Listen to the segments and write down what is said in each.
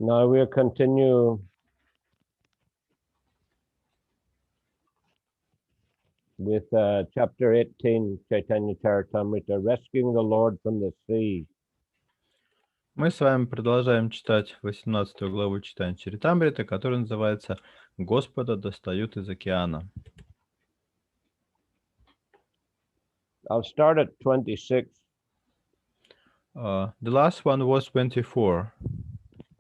Now we'll continue with chapter 18, Chaitanya Charitamrita, rescuing the Lord from the sea. Мы с вами продолжаем читать 18 главу Чайтаньи Чаритамриты, которая называется «Господа достают из океана». I'll start at 26. The last one was 24.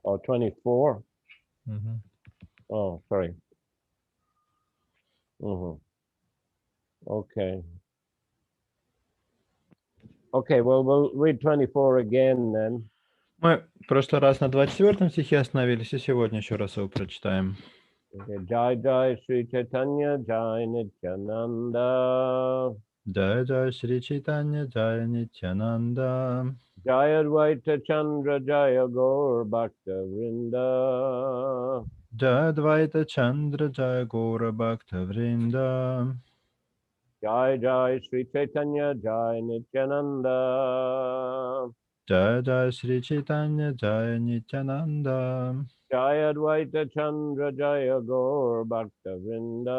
Oh, 24? Mhm. Oh, sorry. Okay. Okay, well, we'll read 24 again then. Мы в прошлый раз на 24 стихе остановились, и сегодня еще раз его прочитаем. Okay. Jai Jai Sri Chaitanya Jai Nityananda Jai Jai Shri Chaitanya Jai Nityananda Jai Advaita Chandra Jaya Gaur Bhakta Vrinda Jai Advaita Chandra Jai Gaura Bhakta Vrinda Jai Jai Sri Chaitanya Jai Nityananda Jai Jai Shri Chaitanya Jai Nityananda Jai Advaita Chandra Jaya Gaur Bhakta Vrinda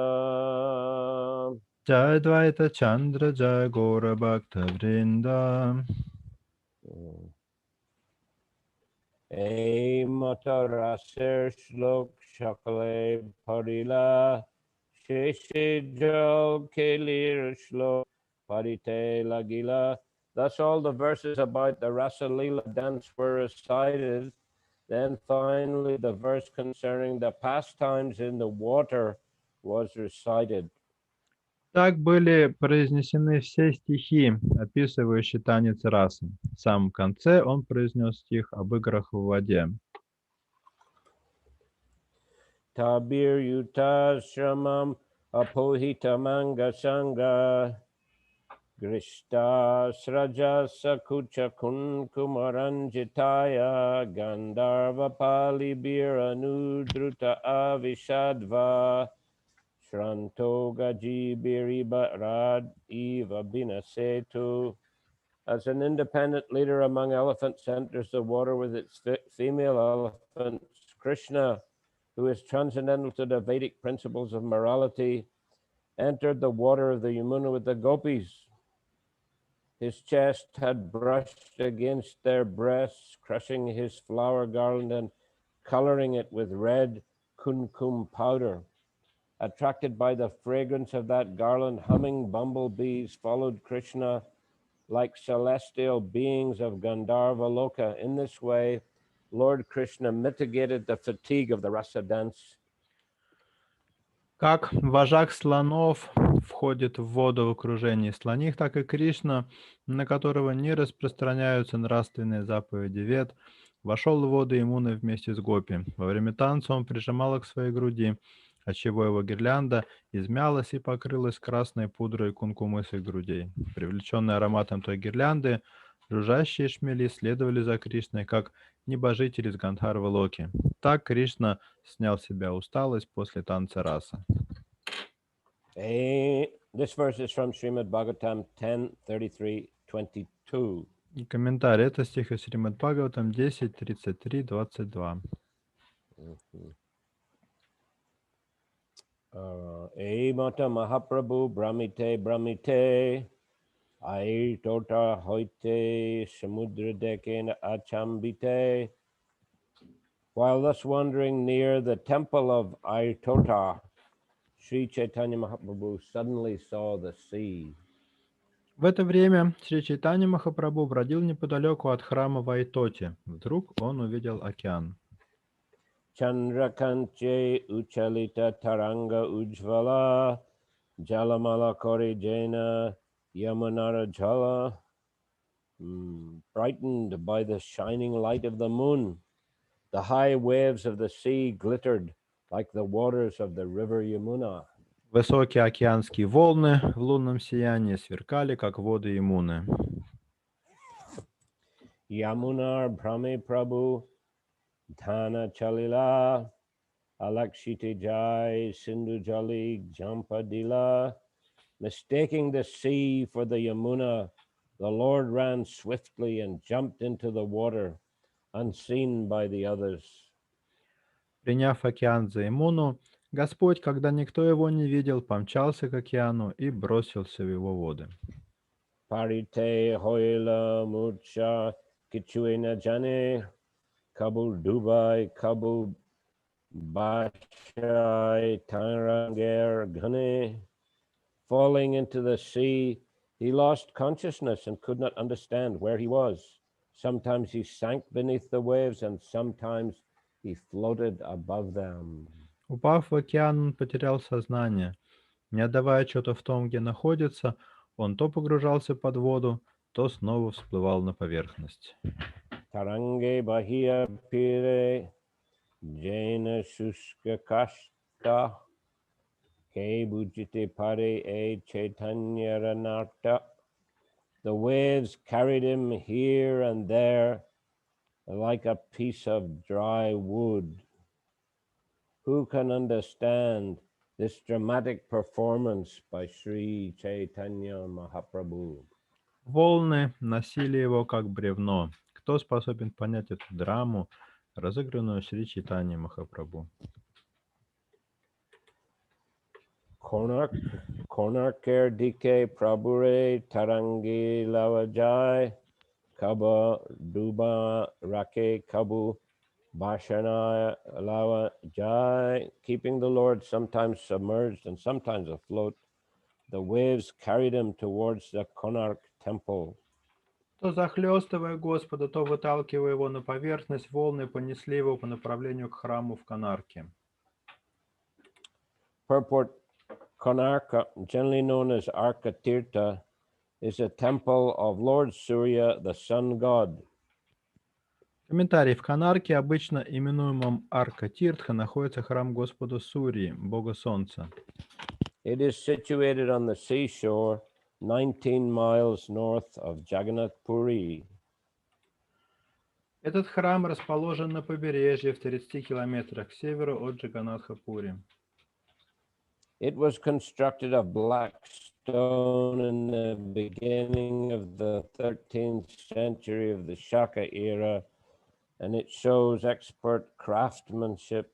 Jai Advaita Chandra Jai Gaura Bhakta Vrinda Ei Mata Raser Shlok Shakale Parila Sheshi Jal Kelir Shlok Parite Lagila. Thus all the verses about the Rasa Leela dance were recited. Then finally the verse concerning the pastimes in the water was recited. Так были произнесены все стихи, описывающие танец расы. В самом конце он произнес стих об играх в воде. Tabir Yuta Shramam Apohita Manga Sangha Grishta Sraja Sakucha Kun Kumaranjitaya Gandharva Pali Biranudruta Avishadva Shranto Gaji Biriba Rad Eva Binasetu. As an independent leader among elephants enters the water with its female elephants, Krishna, who is transcendental to the Vedic principles of morality, entered the water of the Yamuna with the gopis. His chest had brushed against their breasts, crushing his flower garland and coloring it with red kumkum powder. Attracted by the fragrance of that garland, humming bumblebees followed Krishna like celestial beings of Gandharva Loka. In this way, Lord Krishna mitigated the fatigue of the rasa dance. Как вожак слонов входит в воду в окружении слоних, так и Кришна, на которого не распространяются нравственные заповеди Вед, вошел в воду Ямуны вместе с гопи. Во время танца он прижимал их к своей груди, отчего его гирлянда измялась и покрылась красной пудрой кункумы с их грудей. Привлеченные ароматом той гирлянды, жужжащие шмели следовали за Кришной, как небожители с Гандхарва Локи. Так Кришна снял с себя усталость после танца раса. This verse is from Srimad Bhagavatam 10:33-22. И комментарий. Это стих из Сримад Бхагаватам 10:33-22. Mata Mahaprabhu Brahmite Brahmite Ai Tota Hoite Samudra Dekena Achambite. While thus wandering near the temple of Aitota, Sri Chaitanya Mahaprabhu suddenly saw the sea. В это время Шри Чайтанья Махапрабху бродил неподалеку от храма в Айтоте. Вдруг он увидел океан. Chandrakanche Uchalita Taranga Ujvala Jalamala Korijena Yamunara Jala, brightened by the shining light of the moon. The high waves of the sea glittered like the waters of the river Yamuna. Высокие океанские волны в лунном сиянии сверкали, как воды Ямуны. Yamunar Brahme Prabhu Dhana Chalila Alakshiti Jai Sindhu Jali Jampadila. Mistaking the sea for the Yamuna, the Lord ran swiftly and jumped into the water, unseen by the others. Приняв океан за иммуну, Господь, когда никто его не видел, помчался к океану и бросился в его воды. Parite hoila mucha kichue na jane, Kabul Dubai, Kabul Bashai Taranger Ghane. Falling into the sea, he lost consciousness and could not understand where he was. Sometimes he sank beneath the waves and sometimes he floated above them. Упав в океан, он потерял сознание. Не отдавая отчета в том, где находится, он то погружался под воду, то снова всплывал на поверхность. Tarange Bahia Pire Jaina Shushka Kashta Ke Bujite Pare E Chaitanya Ranarta. The waves carried him here and there like a piece of dry wood. Who can understand this dramatic performance by Sri Chaitanya Mahaprabhu? Волны носили его как бревно. Кто способен понять эту драму, разыгранную Шри Чайтаньей Махапрабху? Konarker dike prabhure tarangi lavajai kaba duba rake kabu bashana lavajai. Keeping the Lord sometimes submerged and sometimes afloat, the waves carried him towards the Konark temple. То захлестывая Господа, то выталкивая его на поверхность, волны понесли его по направлению к храму в Конарке. Purport: Konarka, generally known as Arka Tirtha, is a temple of Lord Surya, the sun god. Комментарий. В Конарке, обычно именуемом Арка Тиртха, находится храм Господа Сурьи, бога солнца. It is situated on the seashore, 19 miles north of Jagannath Puri. Этот храм расположен на побережье в 30 километрах к северу от Джаганнатха-Пури. It was constructed of black stone in the beginning of the 13th century of the Shaka era, and it shows expert craftsmanship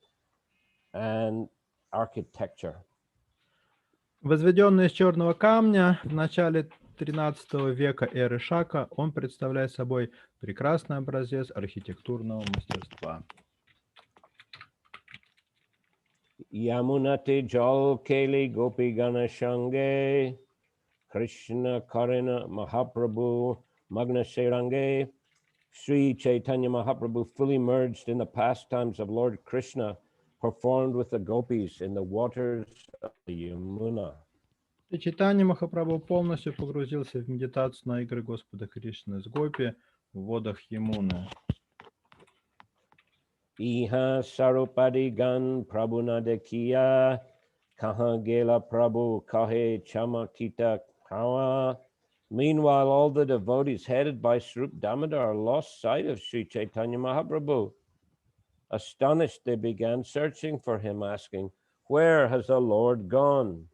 and architecture. Возведенный из черного камня в начале XIII века эры Шака, он представляет собой прекрасный образец архитектурного мастерства. Yamunati Jal Keli Gopi Gana Shange Krishna Karina Mahaprabhu Magna Serange. Sri Chaitanya Mahaprabhu, fully merged in the pastimes of Lord Krishna, performed with the gopis in the waters of the Yamuna. И Чайтанья Махапрабху полностью погрузился в медитацию на игры Господа Кришны с гопи в водах Ямуны. Iha Sarupadi Gan Prabhuna Dekiya Kaha Gela Prabhu Kahe Chamakita Kawa. Meanwhile, all the devotees headed by Srup Damodar lost sight of Sri Chaitanya Mahaprabhu. Astonished, they began searching for him, asking, "Where has the Lord gone?"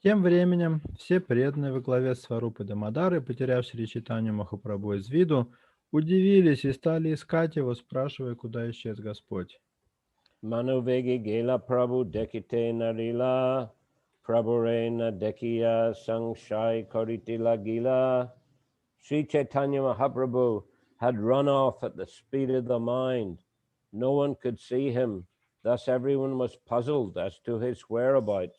Тем временем все преданные во главе с Сварупой Дамодары, потеряв Шри Чайтанью Махапрабху из виду, удивились и стали искать его, спрашивая, куда исчез Господь. Manuvegi Gela Prabhu Dekite Narila Prabhurena Dekiya Sangshai Koritila Gila. Sri Chaitanya Mahaprabhu had run off at the speed of the mind. No one could see him. Thus everyone was puzzled as to his whereabouts.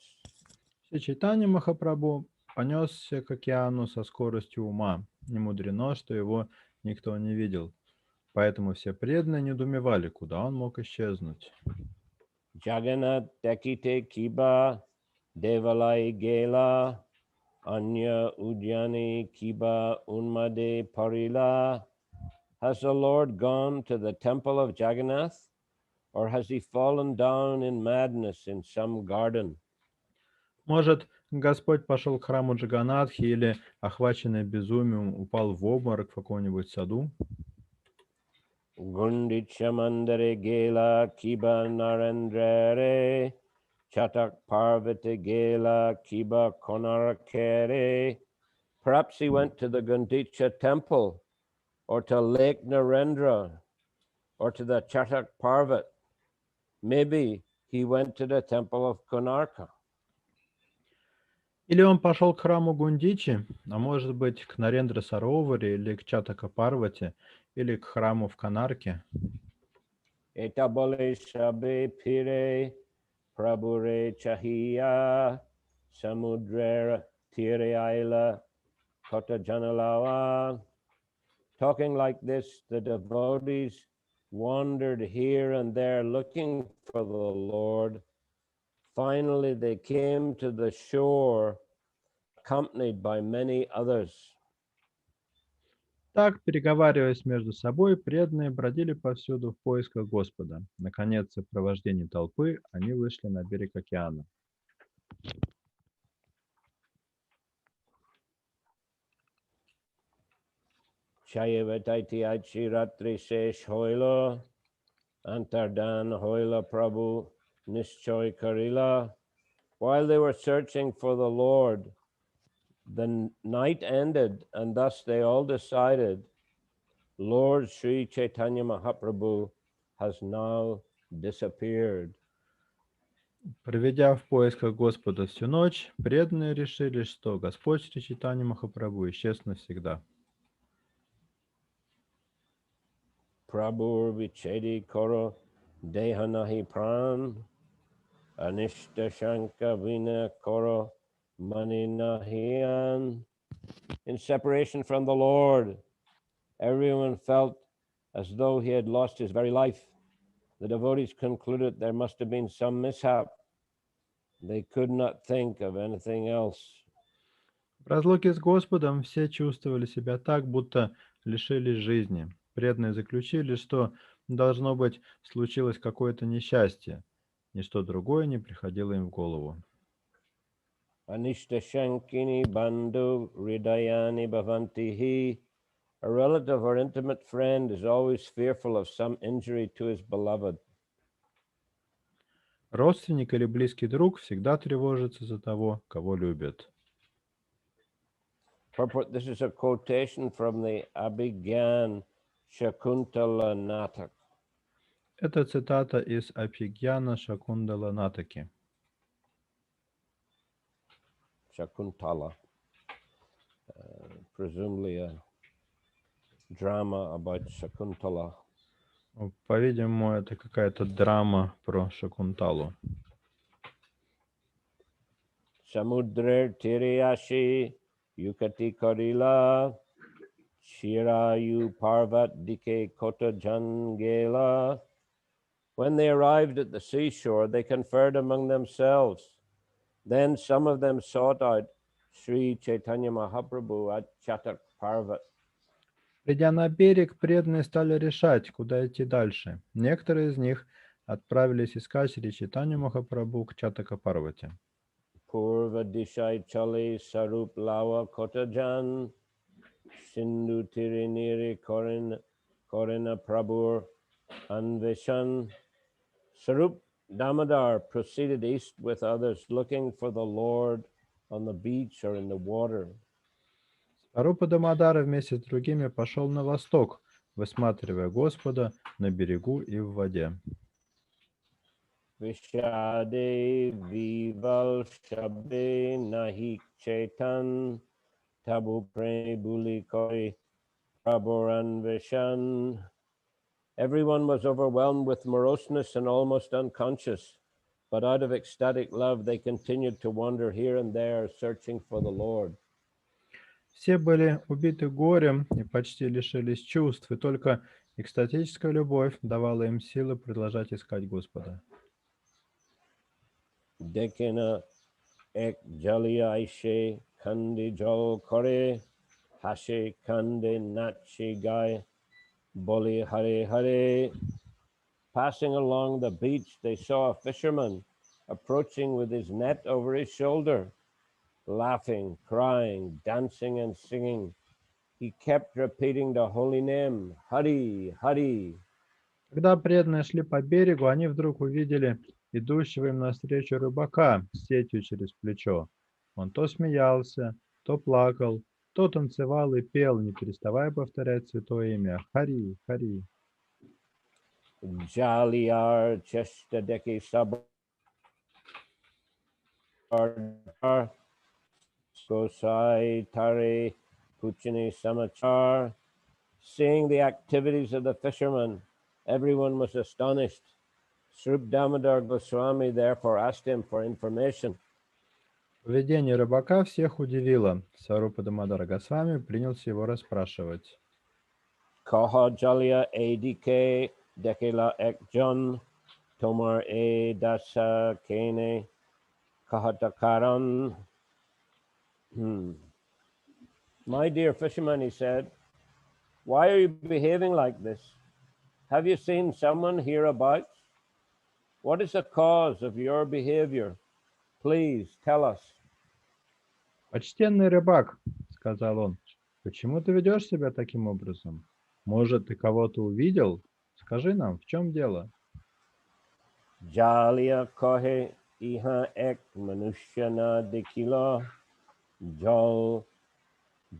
Шри Чайтанья Махапрабху понесся к океану со скоростью ума. Не мудрено, что его никто не видел. Поэтому все преданные недоумевали, куда он мог исчезнуть. Jagannath Dekite Kiba Devalai Gela Anya Udyani Kiba Unmade Parila. Has the Lord gone to the temple of Jagannath, or has he fallen down in madness in some garden? Может, Господь пошел к храму Джаганатхи или, охваченный безумием, упал в обморок в каком-нибудь саду? Gundichamandare Gela Kiba Narendra Chatak Parvati Gela Kiba Konarakere. Perhaps he went to the Gundicha temple, or to Lake Narendra, or to the Chatak Parvat. Maybe he went to the temple of Konarka. Или он пошел к храму Гундичи, а может быть к Нарендра Сароваре или к Чатака Парвати, или к храму в Канарке. Etabole shabe pire prabhure chahiya samudrera tire aila kota janalawa. Talking like this, the devotees wandered here and there looking for the Lord. Finally, they came to the shore, accompanied by many others. Так, переговариваясь между собой, преданные бродили повсюду в поисках Господа. Наконец, в сопровождении толпы они вышли на берег океана. Chayavataiti aichi ratri shesh hoila, antardan hoila prabhu nischoy karila. While they were searching for the Lord, the night ended, and thus they all decided, Lord Sri Chaitanya Mahaprabhu has now disappeared. Проведя в поисках Господа всю ночь, преданные решили, что Господь Шри Чайтанья Махапрабху исчез навсегда. Prabhur vichedi koro dehanahi pran, anishta shanka vina koro maninahian. In separation from the Lord, everyone felt as though he had lost his very life. The devotees concluded there must have been some mishap. They could not think of anything else. В разлуке с Господом все чувствовали себя так, будто лишились жизни. Преданные заключили, что, должно быть, случилось какое-то несчастье. Ничто другое не приходило им в голову. Anishta shankini bandhu ridayani bhavantihi. A relative or intimate friend is always fearful of some injury to his beloved. Родственник или близкий друг всегда тревожится за того, кого любит. Purport, this is a quotation from the Abhigyan Shakuntala Natak. Это цитата из Абхигьяна Шакундала Натаки. Shakuntala, presumably a drama about Shakuntala. По-видимому, это какая-то драма про Шакунталу. Samudrer Tiriyashi Yukati Karila Shirayu Parvat Dike Kota Jangela. When they arrived at the seashore, they conferred among themselves. Then some of them sought out Sri Chaitanya Mahaprabhu at Chatak Parvat. Придя на берег, преданные стали решать, куда идти дальше. Некоторые из них отправились искать Шри Чайтанью Махапрабху к Чатака Парвати. Purva Dishai Chali Sarup Lawa Kotajan Sindhu Tiriniri Korina Prabhur Anvishan. Sarup Damodar proceeded east with others, looking for the Lord on the beach or in the water. Сварупа Дамодара вместе с другими пошел на восток, высматривая Господа на берегу и в воде. Vishade Vival Shabde Nahik Chaitan Tabu Premi Buli Koi Prabhuran Vishan. Everyone was overwhelmed with moroseness and almost unconscious, but out of ecstatic love they continued to wander here and there, searching for the Lord. Все были убиты горем и почти лишились чувств, и только экстатическая любовь давала им силы продолжать искать Господа. Dekena ek jalia aishe kandi jol kore hashe kande nachi gai boli hare hare. Passing along the beach, they saw a fisherman approaching with his net over his shoulder, laughing, crying, dancing, and singing. He kept repeating the holy name, Hari, Hari. Когда преданные шли по берегу, они вдруг увидели идущего им навстречу рыбака с сетью через плечо. Он то смеялся, то плакал, то танцевал и пел, не переставая повторять святое имя Хари, Хари. Jaliar chesta deki sabar Gosai Tare Puchini Samachar. Seeing the activities of the fishermen, everyone was astonished. Srup Damodar Goswami therefore asked him for information. Поведение рыбака всех удивило. Сварупа Дамодар Госвами принялся его расспрашивать. Kaha Jalia Adike Dekela Ekjon Tomar E Dasa Kene Kahatakaran. My dear fisherman, he said, why are you behaving like this? Have you seen someone hereabouts? What is the cause of your behavior? Please tell us. «Почтенный рыбак», — сказал он, — «почему ты ведешь себя таким образом? Может, ты кого-то увидел? Скажи нам, в чем дело?» Jalia kohe iha ek manushya dekila jal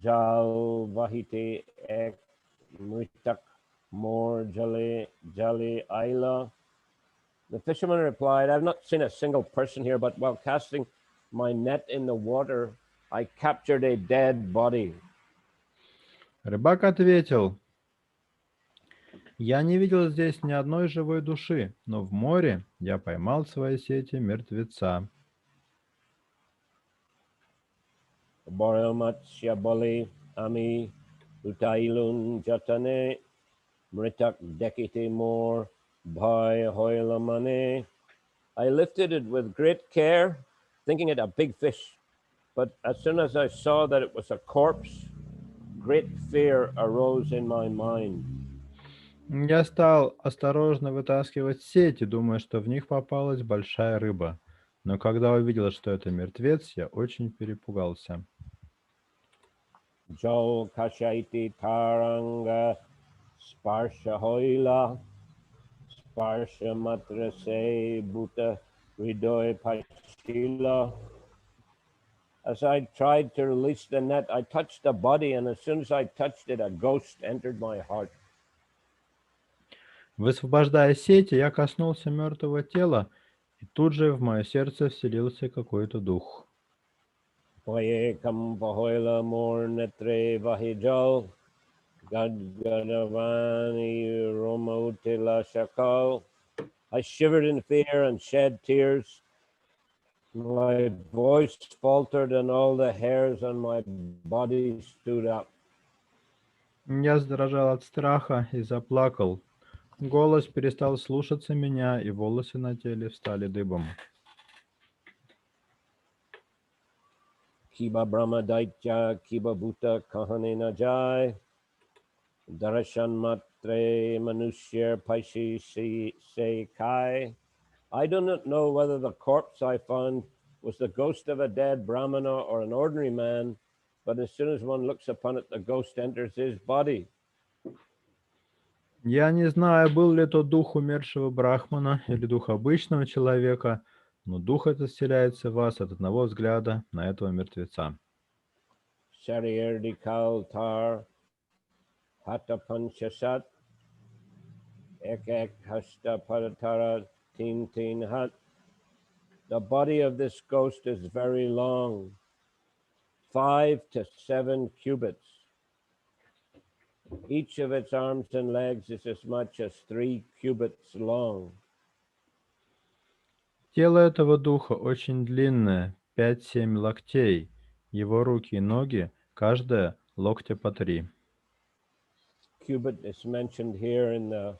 jal vahite ek mritak more jale aila. The fisherman replied, I've not seen a single person here, but while casting my net in the water, I captured a dead body. Рыбак ответил: «Я не видел здесь ни одной живой души, но в море я поймал в своей сети мертвеца». Boramatsya bali ami utailun jatane mritak dekite more bhai hoilamane. I lifted it with great care, thinking it a big fish. But as soon as I saw that it was a corpse, great fear arose in my mind. Я стал осторожно вытаскивать сети, думая, что в них попалась большая рыба. Но когда увидел, что это мертвец, я очень перепугался. Jal kashaiti taranga sparsha hoila sparsha matrase bhuta ridoy pachila. As I tried to release the net, I touched the body, and as soon as I touched it, a ghost entered my heart. Высвобождая сети, я коснулся мертвого тела, и тут же в мое сердце вселился какой-то дух. Vaye kam vahoila mor netre vahijal gadgadavani romotila shakal. I shivered in fear and shed tears. My voice faltered and all the hairs on my body stood up. Я задрожал от страха и заплакал. Голос перестал слушаться меня, и волосы на теле встали дыбом. Kiba Brahma Daitya Kiba Bhuta Kahane Najai Darashan Matre Manushya Paishi Se Kai. I do not know whether the corpse I found was the ghost of a dead Brahmana or an ordinary man, but as soon as one looks upon it, the ghost enters his body. Я не знаю, был ли то дух умершего брахмана или дух обычного человека, но дух этот вселяется в вас от одного взгляда на этого мертвеца. Sharir Dikal Tar Hata Panchasat Ek Ek Hasta Padatara Tin Tin Hat. The body of this ghost is very long, 5 to 7 cubits. Each of its arms and legs is as much as 3 cubits long. Тело этого духа очень длинное, 5-7 локтей. Его руки и ноги, каждая локтя по 3. Cubit is mentioned here in the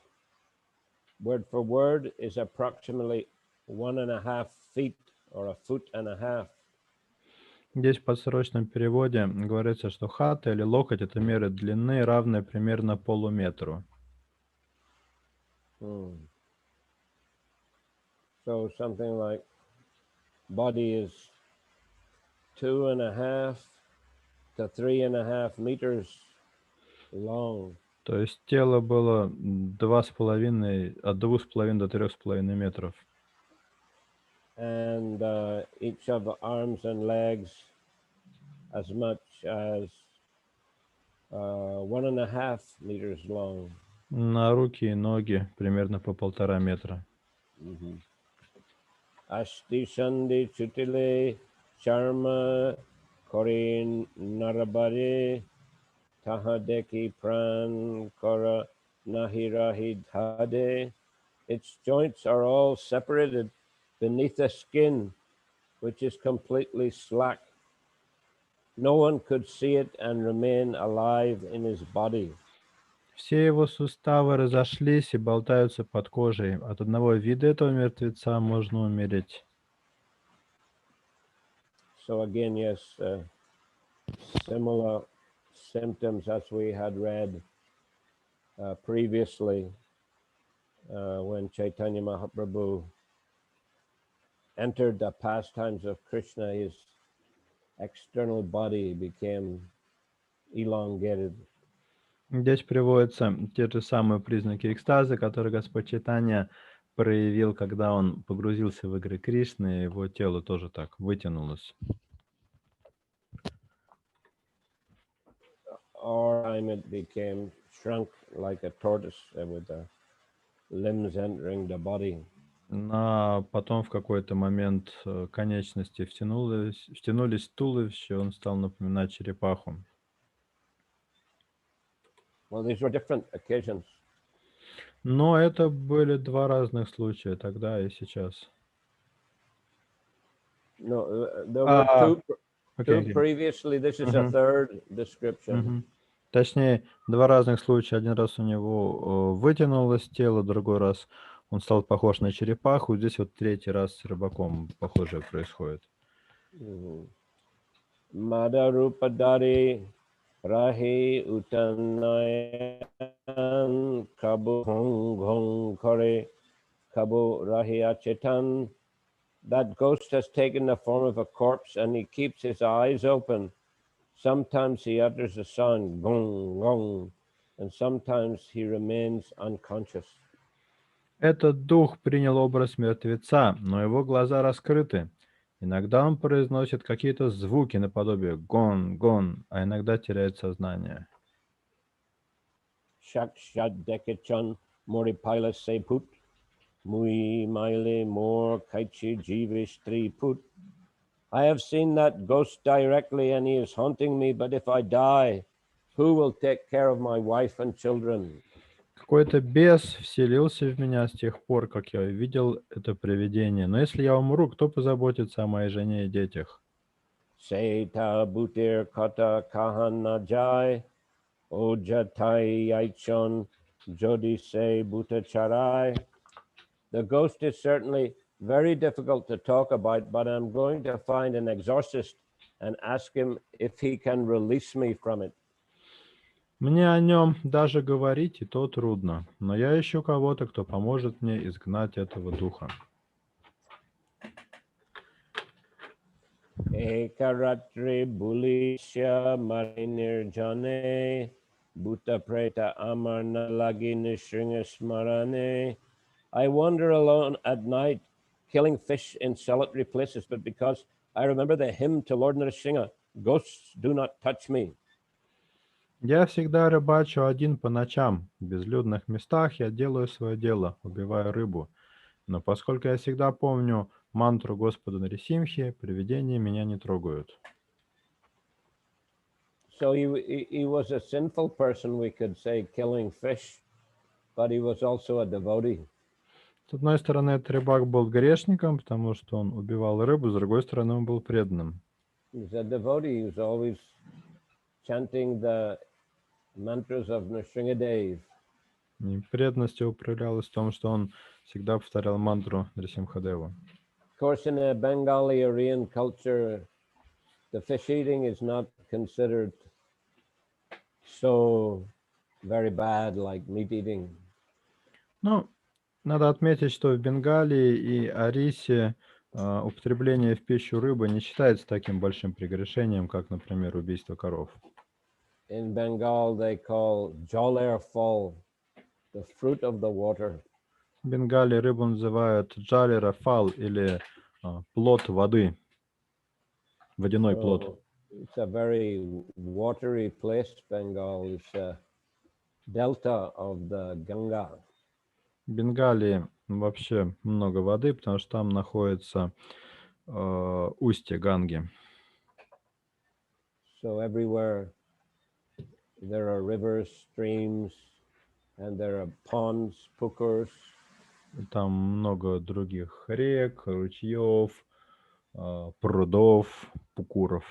word for word is approximately 1.5 feet or a foot and a half. Здесь в подсрочном переводе говорится, что хата или локоть — это мера длины, равная примерно полуметру. So something like body is 2.5 to 3.5 meters long. То есть тело было от 2,5 до 3,5 метров. And each of the arms and legs as much as 1.5 meters long. На руки и ноги примерно по 1,5 метра. Asti Sandi Chutile Charma Korin Narabare Tahadeki Pran Kora Nahirahi Dhade. Its joints are all separated beneath the skin, which is completely slack. No one could see it and remain alive in his body. Все его суставы разошлись и болтаются под кожей. От одного вида этого мертвеца можно умереть. So again, yes, similar symptoms as we had read previously when Chaitanya Mahaprabhu entered the pastimes of Krishna, his external body became elongated. Здесь приводятся те же самые признаки экстаза, которые Господь Чайтанья проявил, когда он погрузился в игры Кришны, и его тело тоже так вытянулось. Or time it became shrunk like a tortoise with the limbs entering the body. А потом в какой-то момент конечности втянулись в туловище, он стал напоминать черепаху. Well, these were different occasions. Но это были два разных случая, тогда и сейчас. No, there were two previously. This is a third description. Точнее, два разных случая. Один раз у него вытянулось тело, другой раз он стал похож на черепаху. Здесь вот третий раз с рыбаком похожее происходит. Madarupadari Rahi Utanayan Kabu Hong Kore Kabu Rahi Achetan. That ghost has taken the form of a corpse and he keeps his eyes open. Sometimes he utters a sound, gong, gong, and sometimes he remains unconscious. Этот дух принял образ мертвеца, но его глаза раскрыты. Иногда он произносит какие-то звуки наподобие гон, гон, а иногда теряет сознание. Shak shad dekechan moripaila se put. Mui maile mor kaichi jivish tri put. I have seen that ghost directly and he is haunting me, but if I die, who will take care of my wife and children? Какой-то бес вселился в меня с тех пор, как я видел это привидение. Но если я умру, кто позаботится о моей жене и детях? Seta butir kata kahan najai, ojatai yaichon jodi se butacharai. The ghost is certainly very difficult to talk about, but I'm going to find an exorcist and ask him if he can release me from it. Мне о нем даже говорить и то трудно, но я ищу кого-то, кто поможет мне изгнать этого духа. Ekaratri bulisya marinir jane, bhuta preta amarna lagi nishringa smarane. I wander alone at night, killing fish in solitary places, but because I remember the hymn to Lord Nrsimha, ghosts do not touch me. Я всегда рыбачу один по ночам. В безлюдных местах я делаю свое дело, убиваю рыбу. Но поскольку я всегда помню мантру Господа Нарисимхи, привидения меня не трогают. So he was a sinful person, we could say, killing fish, but he was also a devotee. С одной стороны, этот рыбак был грешником, потому что он убивал рыбу, с другой стороны, он был преданным. He was a devotee, he was always chanting the mantras of Nrsimhadev. И преданность его проявлялась в том, что он всегда повторял мантру Нрисимхадева. Of course, in a Bengali Aryan culture, the fish eating is not considered so very bad like meat eating. Ну, надо отметить, что в Бенгалии и Арисе употребление в пищу рыбы не считается таким большим прегрешением, как, например, убийство коров. In Bengal, they call joler fal, the fruit of the water. В Бенгалии рыбу называют джалера фал или плод воды, водяной плод. It's a very watery place, Bengal. It's delta of the Ganga. В Бенгалии вообще много воды, потому что там находится устье Ганги. So everywhere there are rivers, streams, and there are ponds, pukurs. Там много других рек, ручьев, прудов, пукуров.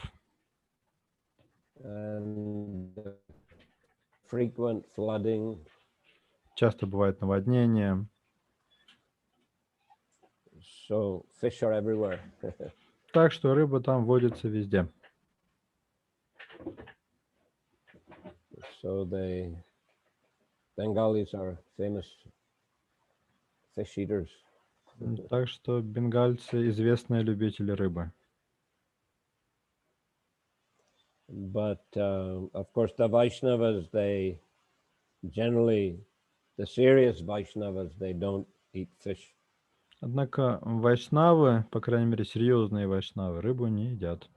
And frequent flooding. Часто бывает наводнение. So fish are everywhere. Так что рыба там водится везде. So the Bengalis are famous fish eaters. Так что бенгальцы известные любители рыбы. But of course, the Vaishnavas, they generally, the serious Vaishnavas, they don't eat fish. Однако вайшнавы, по крайней мере серьезные вайшнавы, рыбу не едят.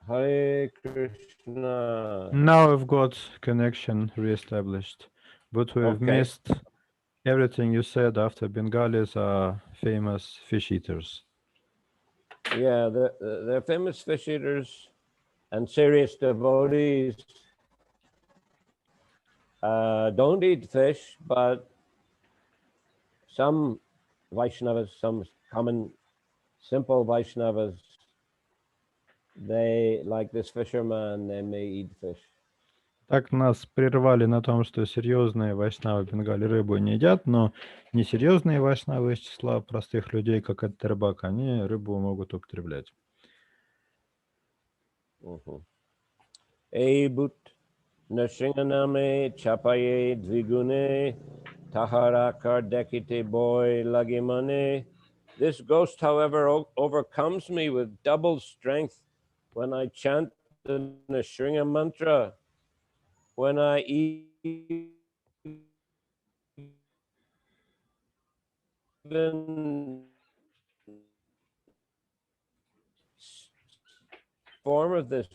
Hare Krishna. Now we've got connection reestablished, but we've Okay. missed everything you said after Bengalis are famous fish eaters. Yeah, they're famous fish eaters and serious devotees. Don't eat fish, but some Vaishnavas, some common, simple Vaishnavas, they, like this fisherman, they may eat fish. Так нас прервали на том, что серьезные вайшнавы Бенгали рыбу не едят, но несерьезные вайшнавы из числа простых людей, как этот рыбак, они рыбу могут употреблять. Ebut Nashinganame chapaye dvigune taharakar dekite boy lagimane. This ghost, however, overcomes me with double strength when I chant the Nashringa mantra, when I even form of this.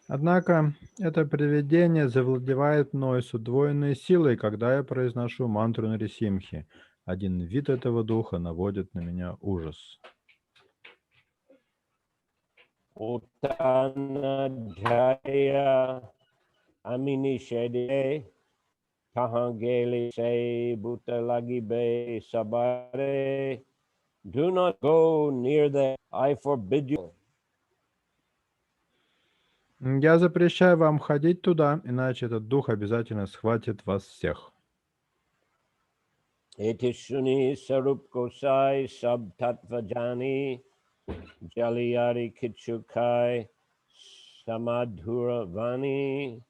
Однако это привидение завладевает мной с удвоенной силой, когда я произношу мантру Нарисимхи. Один вид этого духа наводит на меня ужас. Utana Jaya Amini Shede Tahangeli Se Butalagibe Sabare. Do not go near there. I forbid you. Я запрещаю вам ходить туда, иначе этот дух обязательно схватит вас всех. Etishuni Sarup Gosai Sab Tatvajani Jaliyari Kichukai Samadhuravani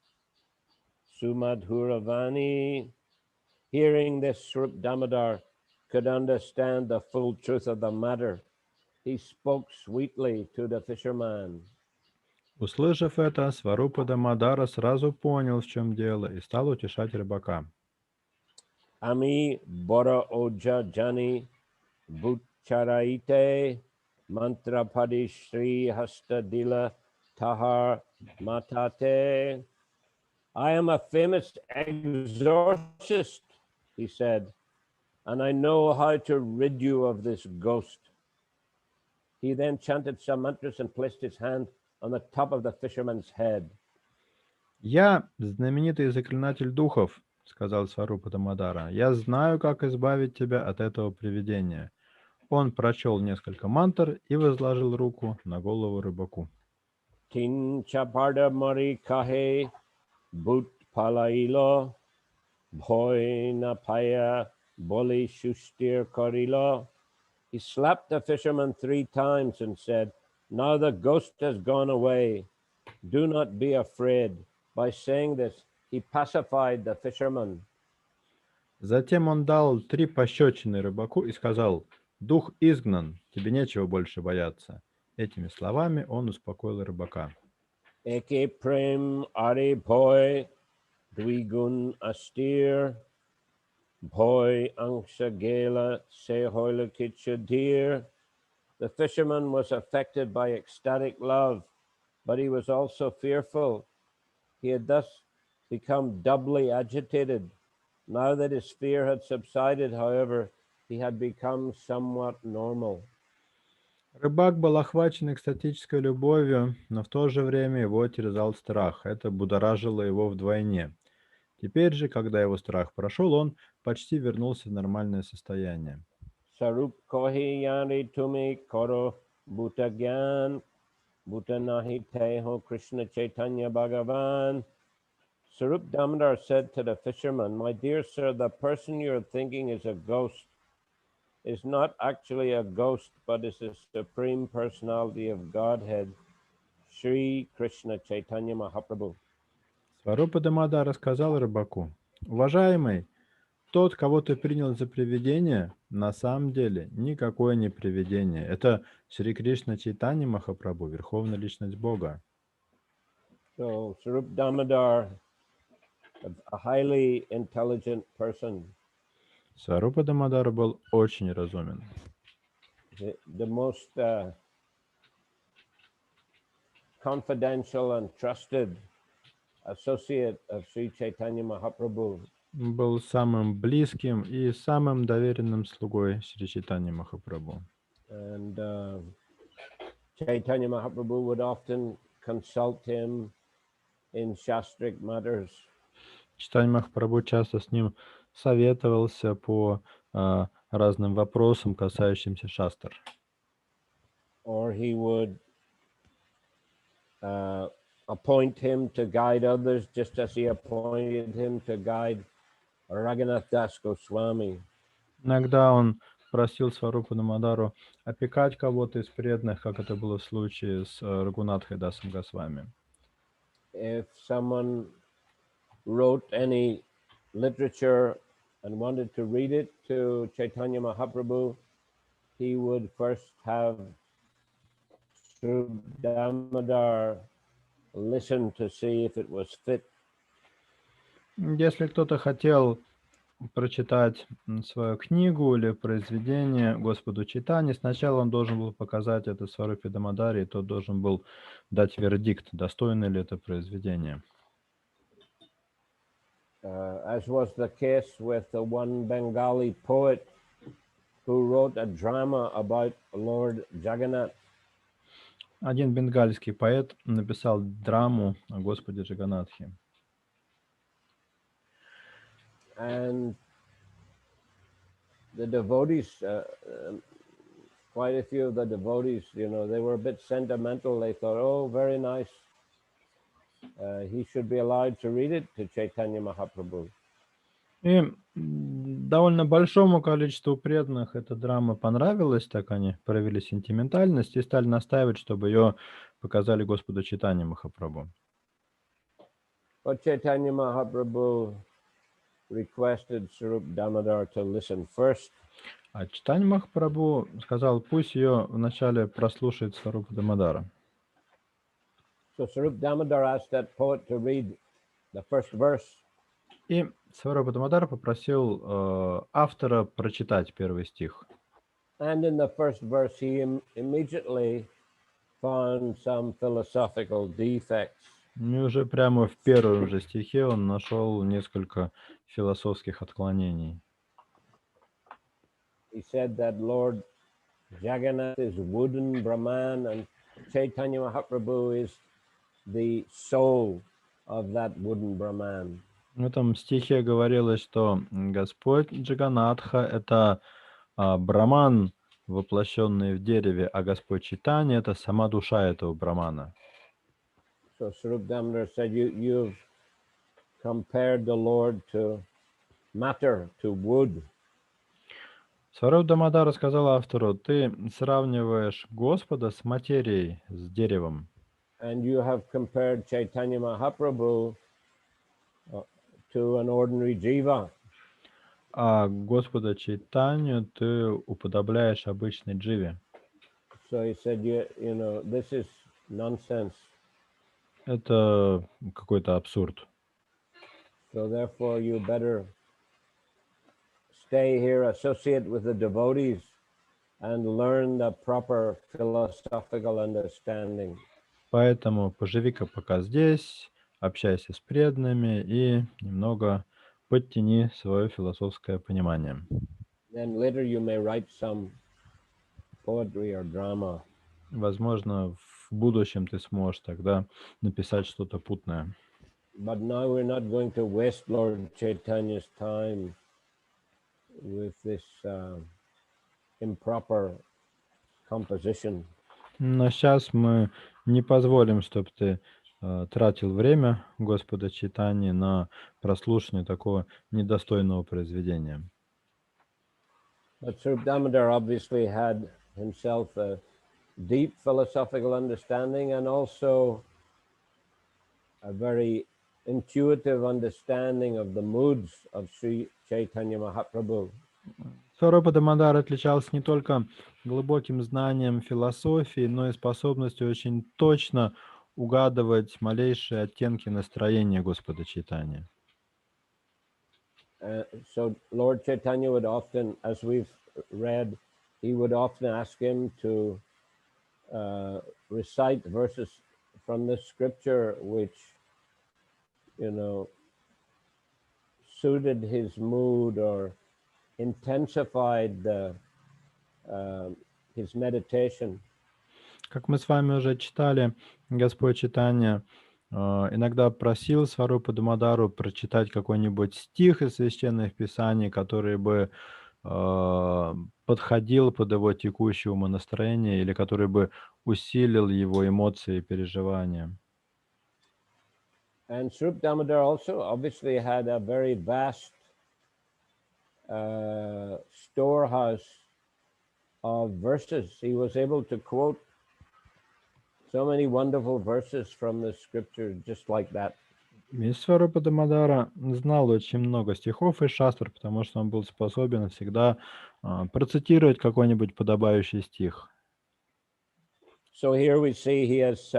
Sumadhuravani. Hearing this, Srup Damodar could understand the full truth of the matter. He spoke sweetly to the fisherman. Услышав это, Сварупа Дамодара сразу понял, в чем дело, и стал утешать рыбака. Ami Bora Oja Jani Butcharaite Mantra Padishri Hasta Dila Tahar Matate. I am a famous exorcist, he said, and I know how to rid you of this ghost. He then chanted some mantras and placed his hand on the top of the fisherman's head. «Я знаменитый заклинатель духов», — сказал Сварупа Дамодара. «Я знаю, как избавить тебя от этого привидения». Он прочел несколько мантр и возложил руку на голову рыбаку. Tin chaparda mari kahe but palailo bhoi na paya boli shustir korilo. He slapped the fisherman 3 times and said, "Now the ghost has gone away. Do not be afraid." By saying this, he pacified the fisherman. Затем он дал 3 пощечины рыбаку и сказал: «Дух изгнан, тебе нечего больше бояться». Этими словами он успокоил рыбака. Eke prem are bhoi dvigun astir bhoi angsha gela se hoila kitcha deer. The fisherman was affected by ecstatic love, but he was also fearful. He had thus become doubly agitated. Now that his fear had subsided, however, he had become somewhat normal. Рыбак был охвачен экстатической любовью, но в то же время его терзал страх. Это будоражило его вдвойне. Теперь же, когда его страх прошел, он почти вернулся в нормальное состояние. Sarup kohi yari tumi koro bhuta gyan bhuta nahi teho Krishna Chaitanya Bhagavan. Sarup Damodar said to the fisherman, "My dear sir, the person you're thinking is a ghost is not actually a ghost, but is the Supreme Personality of Godhead, Sri Krishna Chaitanya Mahaprabhu." Сварупа Дамодар рассказал рыбаку: «Уважаемый, тот, кого ты принял за привидение, на самом деле никакое не привидение. Это Шри Кришна Чайтанья Махапрабху, Верховная Личность Бога». So Sarup Damodar, a highly intelligent person, Сварупа Дамодар был очень разумен. the most confidential and trusted associate of Sri Chaitanya Mahaprabhu. Был самым близким и самым доверенным слугой Шри Чайтаньи Махапрабху. And Chaitanya Mahaprabhu would often consult him in shastric matters. Чайтанья Махапрабху часто с ним советовался по разным вопросам, касающимся шастр. Or he would appoint him to guide others, just as he appointed him to guide Raghunath Das Goswami. Иногда он просил Сварупу Дамодару опекать кого-то из преданных, как это было в случае с Рагунатхой Дасом Госвами. If someone wrote any literature and wanted to read it to Chaitanya Mahaprabhu, he would first have Sri Damodar listen to see if it was fit. Если кто-то хотел прочитать свою книгу или произведение Господу Чайтанье, сначала он должен был показать это Сварупе Дамодаре, и тот должен был дать вердикт, достойно ли это произведение. As was the case with the one Bengali poet who wrote a drama about Lord Jagannath. Один бенгальский поэт написал драму о Господе Джаганатхе. And the devotees, quite a few of the devotees, they were a bit sentimental. They thought, "Oh, very nice. He should be allowed to read it to Chaitanya Mahaprabhu." И довольно большому количеству преданных эта драма понравилась, так они проявили сентиментальность и стали настаивать, чтобы ее показали Господу Чайтанье Махапрабху. But Chaitanya Mahaprabhu requested Sarup Damodar to listen first. А Чайтанья Махапрабху сказал, пусть ее вначале прослушает Сварупа Дамодара. So Sarup Damodar asked that poet to read the first verse. И Сварупа Дамодар попросил автора прочитать первый стих. And in the first verse, he immediately found some philosophical defects. И уже прямо в первом же стихе он нашел несколько философских отклонений. He said that Lord Jagannath is wooden Brahman, and Chaitanya Mahaprabhu is the soul of that wooden Brahman. В этом стихе говорилось, что Господь Джаганатха — это Браман, воплощенный в дереве, а Господь Чайтанья — это сама душа этого Брамана. So Swarup Damodar said, you've compared the Lord to matter, to wood. Сваруб Дамодар рассказал автору: ты сравниваешь Господа с материей, с деревом. And you have compared Chaitanya Mahaprabhu to an ordinary jiva. А Господа Чайтанью ты уподобляешь обычной дживе. So he said, you know, this is nonsense. Это какой-то абсурд. So therefore you better stay here, associate with the devotees, and learn the proper philosophical understanding. Поэтому поживи-ка пока здесь, общайся с преданными и немного подтяни свое философское понимание. Then later you may write some poetry or drama. Возможно, в будущем ты сможешь тогда написать что-то путное. But now we're not going to waste Lord Chaitanya's time with this improper composition. Но сейчас мы не позволим, чтобы ты тратил время Господа Чайтаньи на прослушивание такого недостойного произведения. But Swarup Damodar obviously had himself a deep philosophical understanding and also a very intuitive understanding of the moods of Sri Chaitanya Mahaprabhu. Сварупа Дамодар отличался не только глубоким знанием философии, но и способностью очень точно угадывать малейшие оттенки настроения Господа Чайтаньи. So Lord Chaitanya would often, as we've read, he would often ask him to recite verses from the scripture which, you know, suited his mood or intensified his meditation. Как мы с вами уже читали, Господь Чайтанья иногда просил Сварупу Дамодару прочитать какой-нибудь стих из священных писаний, который бы подходил под его текущее умонастроение или который бы усилил его эмоции и переживания. And Swarup Damodar also obviously had a very vast storehouse of verses. He was able to quote so many wonderful verses from the scripture just like that. И Сварупа Дамодара знал очень много стихов из шастр, потому что он был способен всегда процитировать какой-нибудь подобающий стих. So here we see he has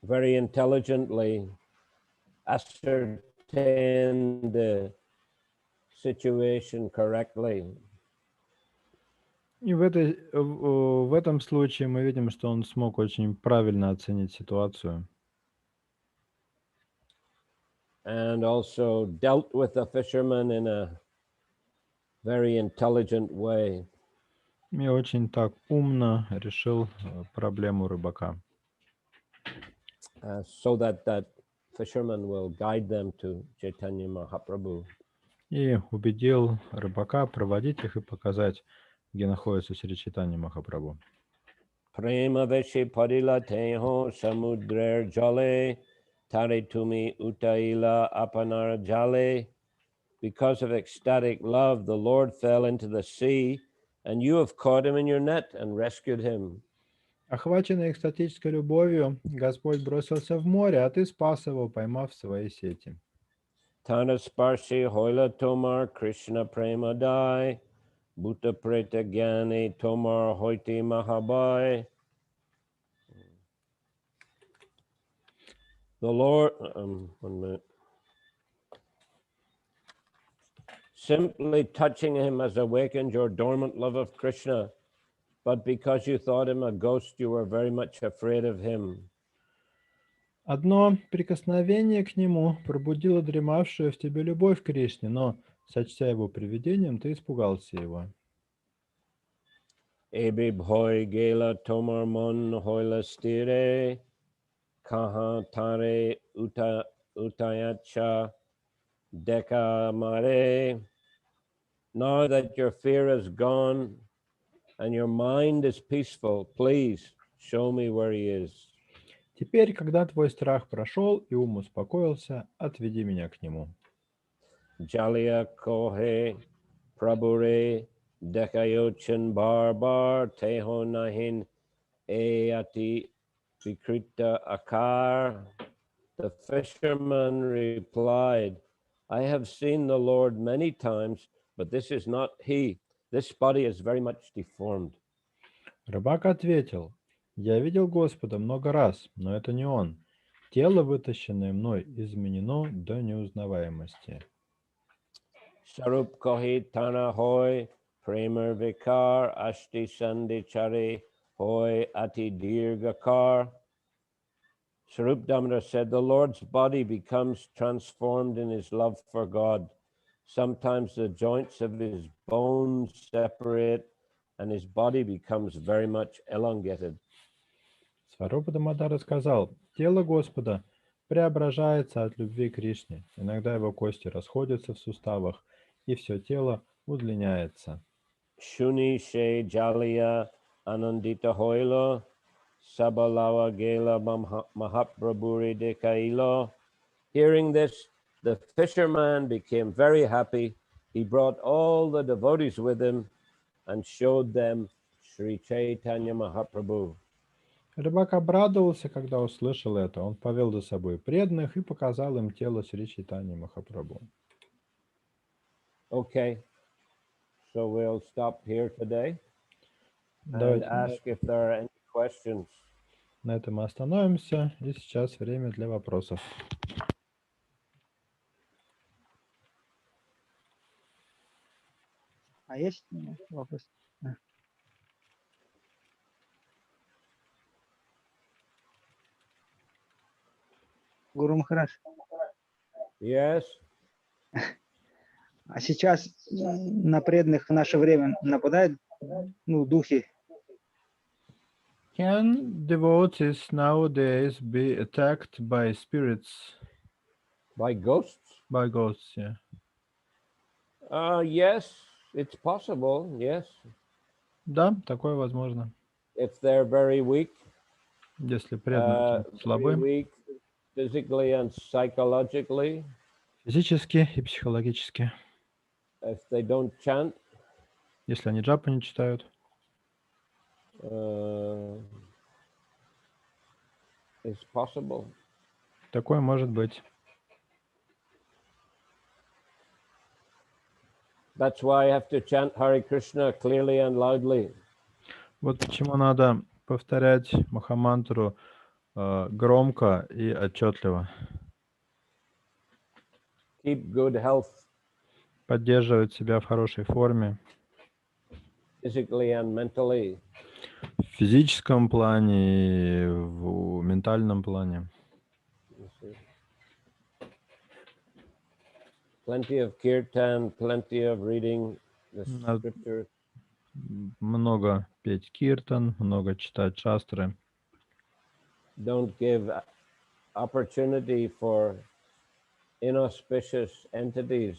very intelligently ascertained the situation correctly. И в этом случае мы видим, что он смог очень правильно оценить ситуацию. And also dealt with the fisherman in a very intelligent way. И очень так умно решил проблему рыбака. So that fisherman will guide them to Chaitanya Mahaprabhu. И убедил рыбака проводить их и показать, где находится Шри Чайтанья Махапрабху. Prema veshe parilateho samudrer jale tare tumi utaila apanar jale. Because of ecstatic love, the Lord fell into the sea, and you have caught him in your net and rescued him. Охваченный экстатической любовью, Господь бросился в море, а ты спас его, поймав в свои сети. Tana sparshi hoila tomar Krishna prema dai. Bhuta preta gyani tomar hoiti mahabai. The Lord, 1 minute. Simply touching him has awakened your dormant love of Krishna, but because you thought him a ghost, you were very much afraid of him. Одно прикосновение к нему пробудило дремавшую в тебе любовь к Кришне, но, сочтя его привидением, ты испугался его. Ebi bhoi gela tomar mon hoila stire, kaha tare utayacha deka mare. Now that your fear is gone and your mind is peaceful, please show me where he is. Теперь, когда твой страх прошел и ум успокоился, отведи меня к нему. Jalia kohe prabhure dekayochan bar teho nahin eati vikrita akar. The fisherman replied, I have seen the Lord many times, but this is not he. This body is very much deformed. Рыбак ответил, я видел Господа много раз, но это не он. Тело, вытащенное мной, изменено до неузнаваемости. Sarup kohi tana hoy, premer vikar, ashti sandi chari hoy ati dirgakar. Sarup Damodar said, the Lord's body becomes transformed in his love for God. Sometimes the joints of his bones separate and his body becomes very much elongated. Сварупа Дамодар сказал, тело Господа преображается от любви к Кришне. Иногда его кости расходятся в суставах, и все тело удлиняется. Shuni she jalia anandita hoilo, sabalawa gela mahaprabhuri de kailo. Hearing this, the fisherman became very happy. He brought all the devotees with him and showed them Sri Chaitanya Mahaprabhu. Рыбак обрадовался, когда услышал это. Он повел за собой преданных и показал им тело Шри Чайтаньи Махапрабху. Okay, so we'll stop here today and Давайте ask if there are any questions. на этом мы остановимся, и сейчас время для вопросов. А есть вопрос? Гуру Махарадж, Yes? а сейчас на преданных в наше время нападают духи? Can devotees nowadays be attacked by spirits, By ghosts? by ghosts? Yeah. Yes, it's possible, yes. Да, такое возможно. If they're very weak, Если преданные very слабы, weak physically and psychologically, физически и психологически. if they don't chant, Если они джапу не читают, it's possible. такое может быть. That's why I have to chant Hare Krishna clearly and loudly. Вот почему надо повторять Махамантру громко и отчетливо. Keep good health, Поддерживать себя в хорошей форме. physically and mentally. В физическом плане и в ментальном плане. Plenty of kirtan, plenty of reading the Надо scriptures. много петь киртан, много читать шастры. Don't give opportunity for inauspicious entities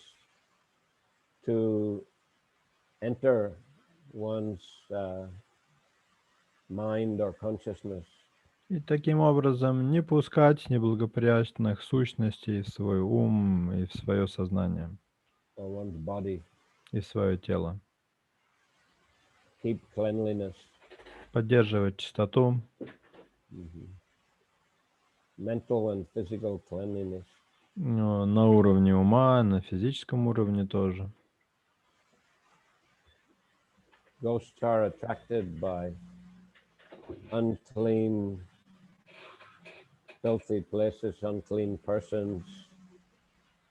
to enter one's mind or consciousness. И таким образом не пускать неблагоприятных сущностей в свой ум и в свое сознание, Or one's body. и в свое тело. Keep cleanliness. Поддерживать чистоту, Mental and physical cleanliness. на уровне ума, на физическом уровне тоже. Ghosts are attracted by unclean, filthy places, unclean persons,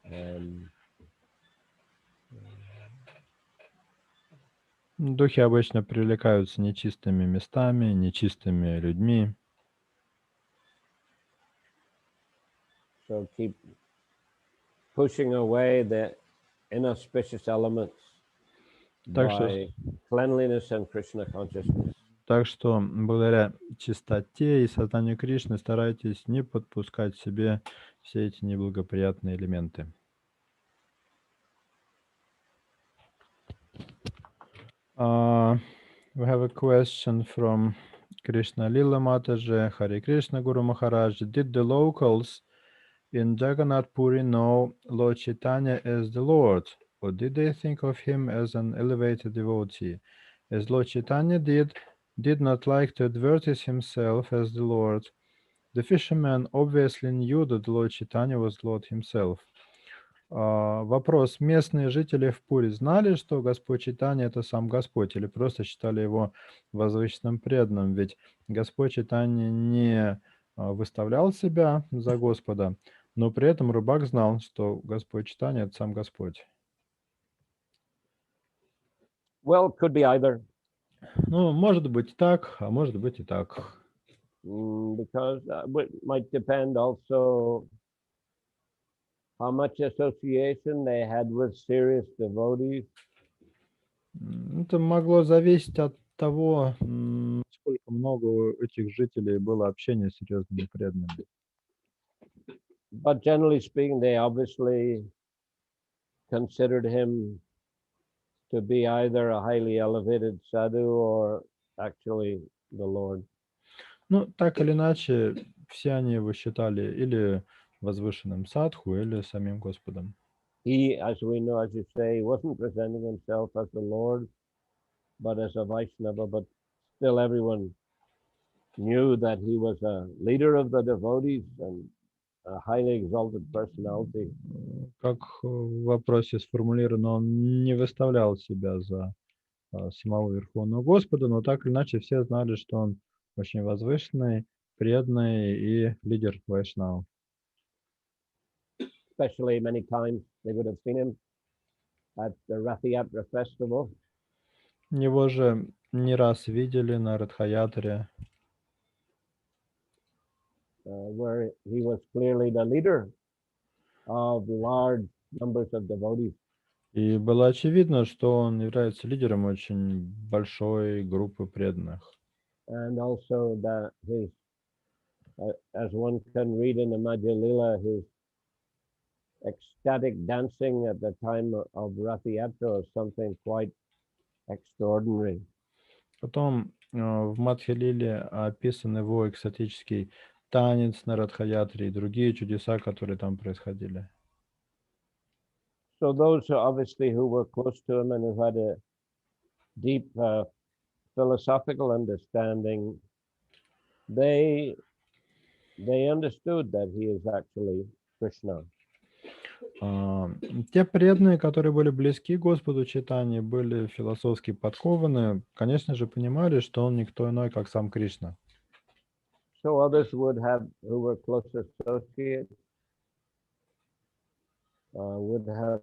and Духи обычно привлекаются нечистыми местами, нечистыми людьми. so keep pushing away the inauspicious elements. Так что, by cleanliness and Krishna consciousness. так что благодаря чистоте и сознанию Кришны старайтесь не подпускать к себе все эти неблагоприятные элементы. We have a question from Krishna Lila Mataji, Hare Krishna Guru Maharaj. Did the locals in Jagannath Puri know Lord Chaitanya as the Lord, or did they think of him as an elevated devotee? As Lord Chaitanya did not like to advertise himself as the Lord. The fishermen obviously knew that Lord Chaitanya was Lord himself. Вопрос. Местные жители в Пури знали, что Господь Чайтанья — это сам Господь, или просто считали его возвышенным преданным? Ведь Господь Чайтанья не выставлял себя за Господа, но при этом рыбак знал, что Господь Чайтанья — это сам Господь. Well, it could be either. Ну, может быть и так, а может быть и так. Because it might depend also how much association they had with serious devotees. Это могло зависеть от того, сколько много у этих жителей было общения с серьезными преданными. But generally speaking, they obviously considered him to be either a highly elevated sadhu or actually the Lord. Ну, так или иначе, все они его считали или возвышенным садху, или самим Господом. He, as we know, as you say, wasn't presenting himself as the Lord, but as a Vaishnava, but still everyone knew that he was a leader of the devotees and a highly exalted personality. Как в вопросе сформулировано, он не выставлял себя за самого Верховного Господа, но так или иначе все знали, что он очень возвышенный, преданный и лидер Вайшнава. Especially many times they would have seen him at the Rath-yatra festival. Его же не раз видели на Радха-ятре, Where he was clearly the leader of large numbers of devotees. и было очевидно, что он является лидером очень большой группы преданных. And also that his, as one can read in the Madhya Lila, his ecstatic dancing at the time of Rath-yatra was something quite extraordinary. Потом в Мадхя-лиле описан его экстатический танец на Радха-ятре и другие чудеса, которые там происходили. So those obviously who were close to him and who had a deep philosophical understanding, they understood that he is actually Krishna. Те преданные, которые были близки Господу Чайтаньи, были философски подкованы, конечно же, понимали, что он никто иной, как сам Кришна. So others would have, who were close associates, would have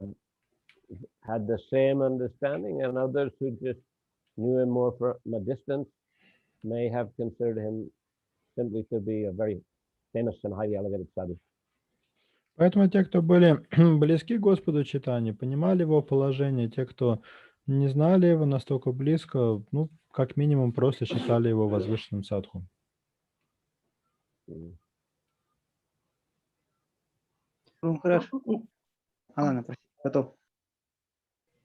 had the same understanding, and others who just knew him more from a distance may have considered him simply to be a very famous and highly elevated sadhu. Поэтому те, кто были близки Господу Чайтаньи, понимали его положение, те, кто не знали его настолько близко, ну, как минимум, просто считали его возвышенным садху. Хорошо. Ладно, прости, готов.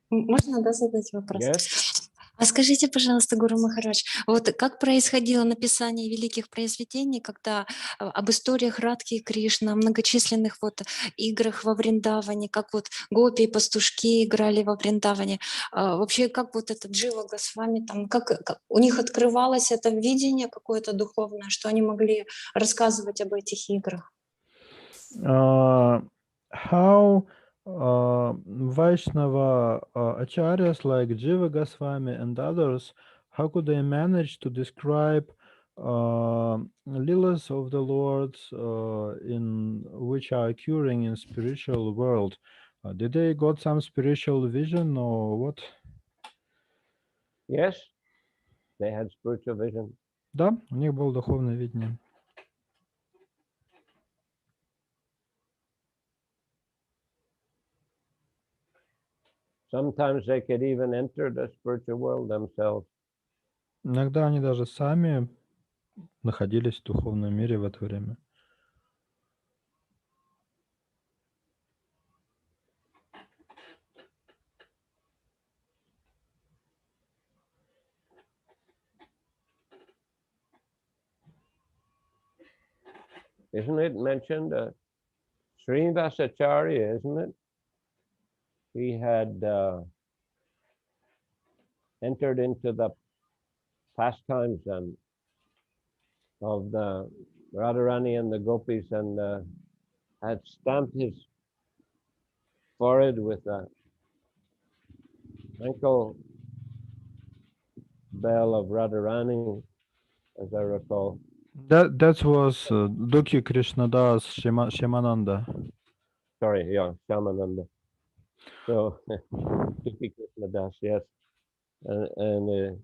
Можно, да, задать вопрос? Yes. А скажите, пожалуйста, Гуру Махарадж, вот как происходило написание великих произведений, когда об историях Радхи и Кришны, о многочисленных вот играх во Вриндаване, как вот гопи и пастушки играли во Вриндаване, вообще как вот этот Джива Госвами, там, как у них открывалось это видение какое-то духовное, что они могли рассказывать об этих играх? How Vaishnava acharyas like Jiva Goswami and others, how could they manage to describe Leelas of the Lord in which are occurring in spiritual world? Did they got some spiritual vision or what? Yes, they had spiritual vision. Да, у них было духовное видение. Sometimes they could even enter the spiritual world themselves. Иногда они даже сами находились в духовном мире в это время. Isn't it mentioned Srinivasacharya, isn't it? He had entered into the pastimes and of the Radharani and the gopis and had stamped his forehead with a ankle bell of Radharani, as I recall. That was Dukhi Krishnadas Shyamananda. Sorry, yeah, Shyamananda. So, Dukhi Krishnadas, yes. And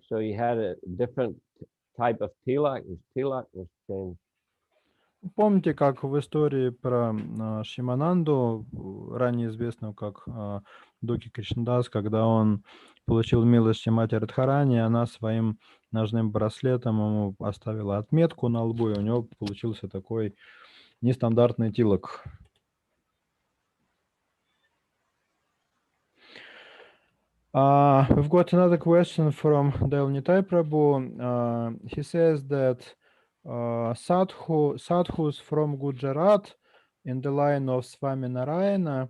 so he had a different type of tilak. His tilak was changed. Помните, как в истории про Шимананду, ранее известную как Дуки Кришнадас, когда он получил милость Шримати Радхарани, она своим ножным браслетом ему оставила отметку на лбу, и у него получился такой нестандартный тилок. We've got another question from Dale Nitai Prabhu. He says that sadhus from Gujarat in the line of Swami Narayana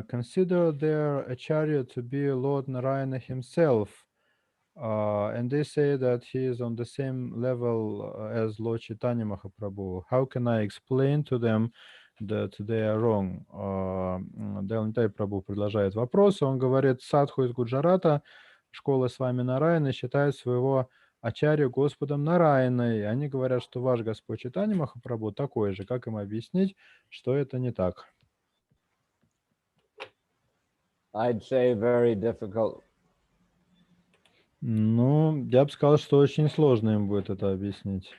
consider their acharya to be Lord Narayana himself, and they say that he is on the same level as Lord Chaitanya Mahaprabhu. How can I explain to them that they are wrong? Дайлнитай Прабhu продолжает вопрос. Он говорит, садху из Гуджарата, школа Свами Нараяна, считает своего ачарью Господом Нараяной. Они говорят, что ваш Господь Чайтанья Махапрабху такой же. Как им объяснить, что это не так? I'd say very difficult. Ну, я бы сказал, что очень сложно им будет это объяснить.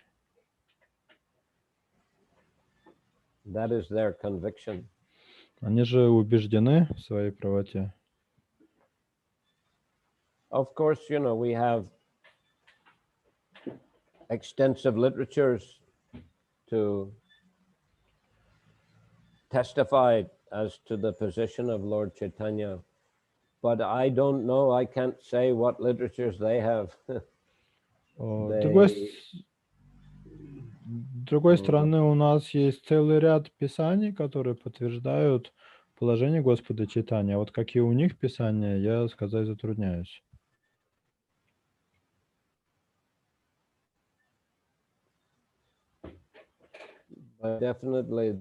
That is their conviction. Они же убеждены в своей правоте. Of course, you know, we have extensive literatures to testify as to the position of Lord Chaitanya, but I don't know, I can't say what literatures they have. С другой стороны, у нас есть целый ряд писаний, которые подтверждают положение Господа Чайтаньи. А вот какие у них писания, я сказать затрудняюсь. But definitely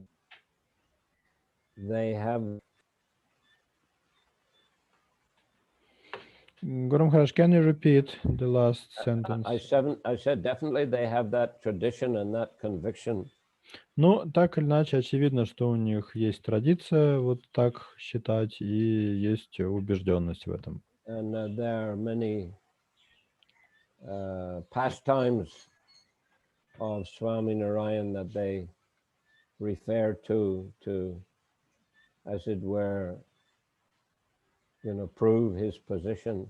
they have. Guru Maharaj, can you repeat the last sentence? I said definitely they have that tradition and that conviction. Ну, так или иначе, очевидно, что у них есть традиция вот так считать и есть убежденность в этом. And there are many pastimes of Swami Narayan that they refer to, as it were, you know, prove his position.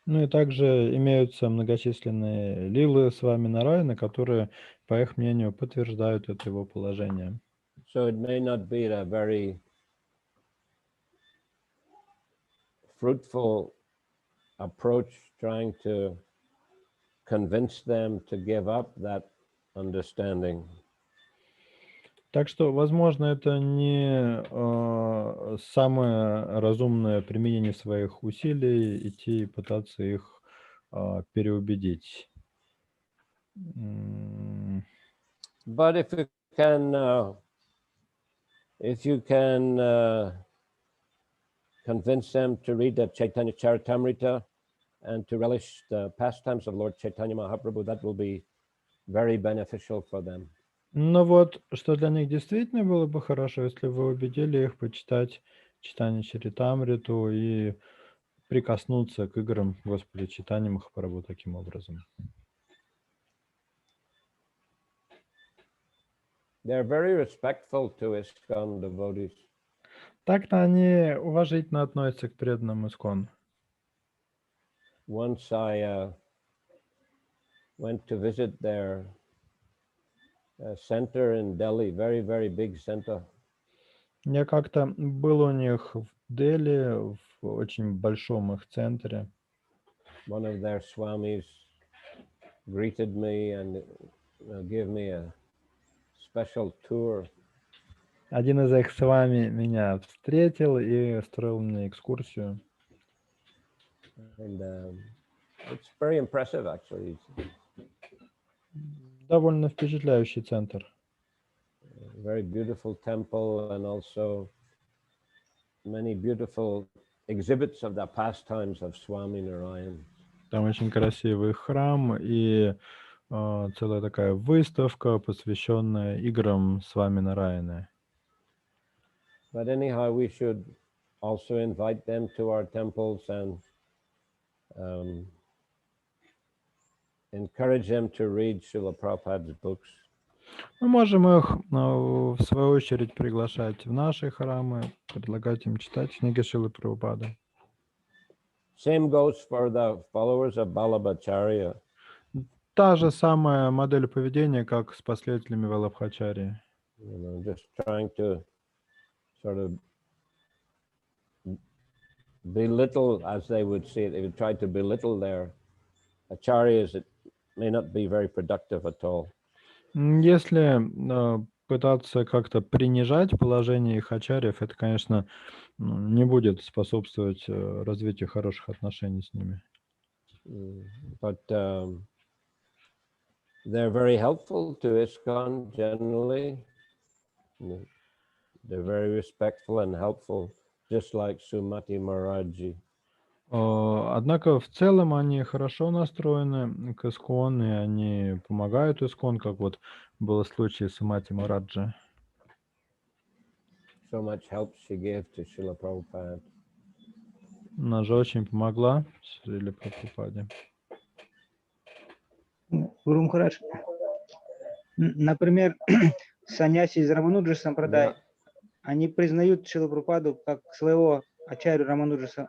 Ну и также имеются многочисленные лилы Свами Нараяна, которые, по их мнению, подтверждают это его положение. So it may not be a very fruitful approach trying to convince them to give up that understanding. Так что, возможно, это не самое разумное применение своих усилий идти и пытаться их переубедить. But if you can convince them to read the Chaitanya Charitamriта and to relish the pastimes of Lord Chaitanya Mahaprabhu, that will be very beneficial for them. Но вот, что для них действительно было бы хорошо, если вы убедили их почитать Чайтанья Чаритамриту и прикоснуться к играм Господа Чайтаньи Махапрабху таким образом. They're very respectful to ISKCON devotees. Так-то они уважительно относятся к преданным искон. Once I went to visit their center in Delhi, very, very big center. Я как-то был у них в Дели, в очень большом их центре. One of their swamis greeted me and gave me a special tour. Один из их с вами меня встретил и устроил мне экскурсию. And it's very impressive, actually. Довольно впечатляющий центр. Very beautiful temple, and also many beautiful exhibits of the pastimes of Swami Narayan. Там очень красивый храм и целая такая выставка, посвященная играм с вами Нараяны. But anyhow, we should also invite them to our temples and encourage them to read Srila Prabhupada's books. Мы можем их, в свою очередь, приглашать в наши храмы, предлагать им читать книги Шрилы Прабхупады. Same goes for the followers of Vallabhacharya. Та же самая модель поведения, как с последователями Валабхачарьи. You know, just trying to sort of belittle, as they would see it, they would try to belittle their acharyas. It may not be very productive at all. Если пытаться как-то принижать положение их ачарьев, это, конечно, не будет способствовать развитию хороших отношений с ними. But they're very helpful to ISKCON generally. They're very respectful and helpful, just like Sumati Maharaji. Однако в целом они хорошо настроены к ISKCON, и они помогают ISKCON, как вот был случай с Сумати Махараджи. So much help she gave to Srila Prabhupada. Она же очень помогла Шриле Прабхупаде. Гуру Махарадж, например, саньяси из Рамануджа Сампрадай, они признают Шрилу Прабхупаду как своего ачарью Рамануджачарью.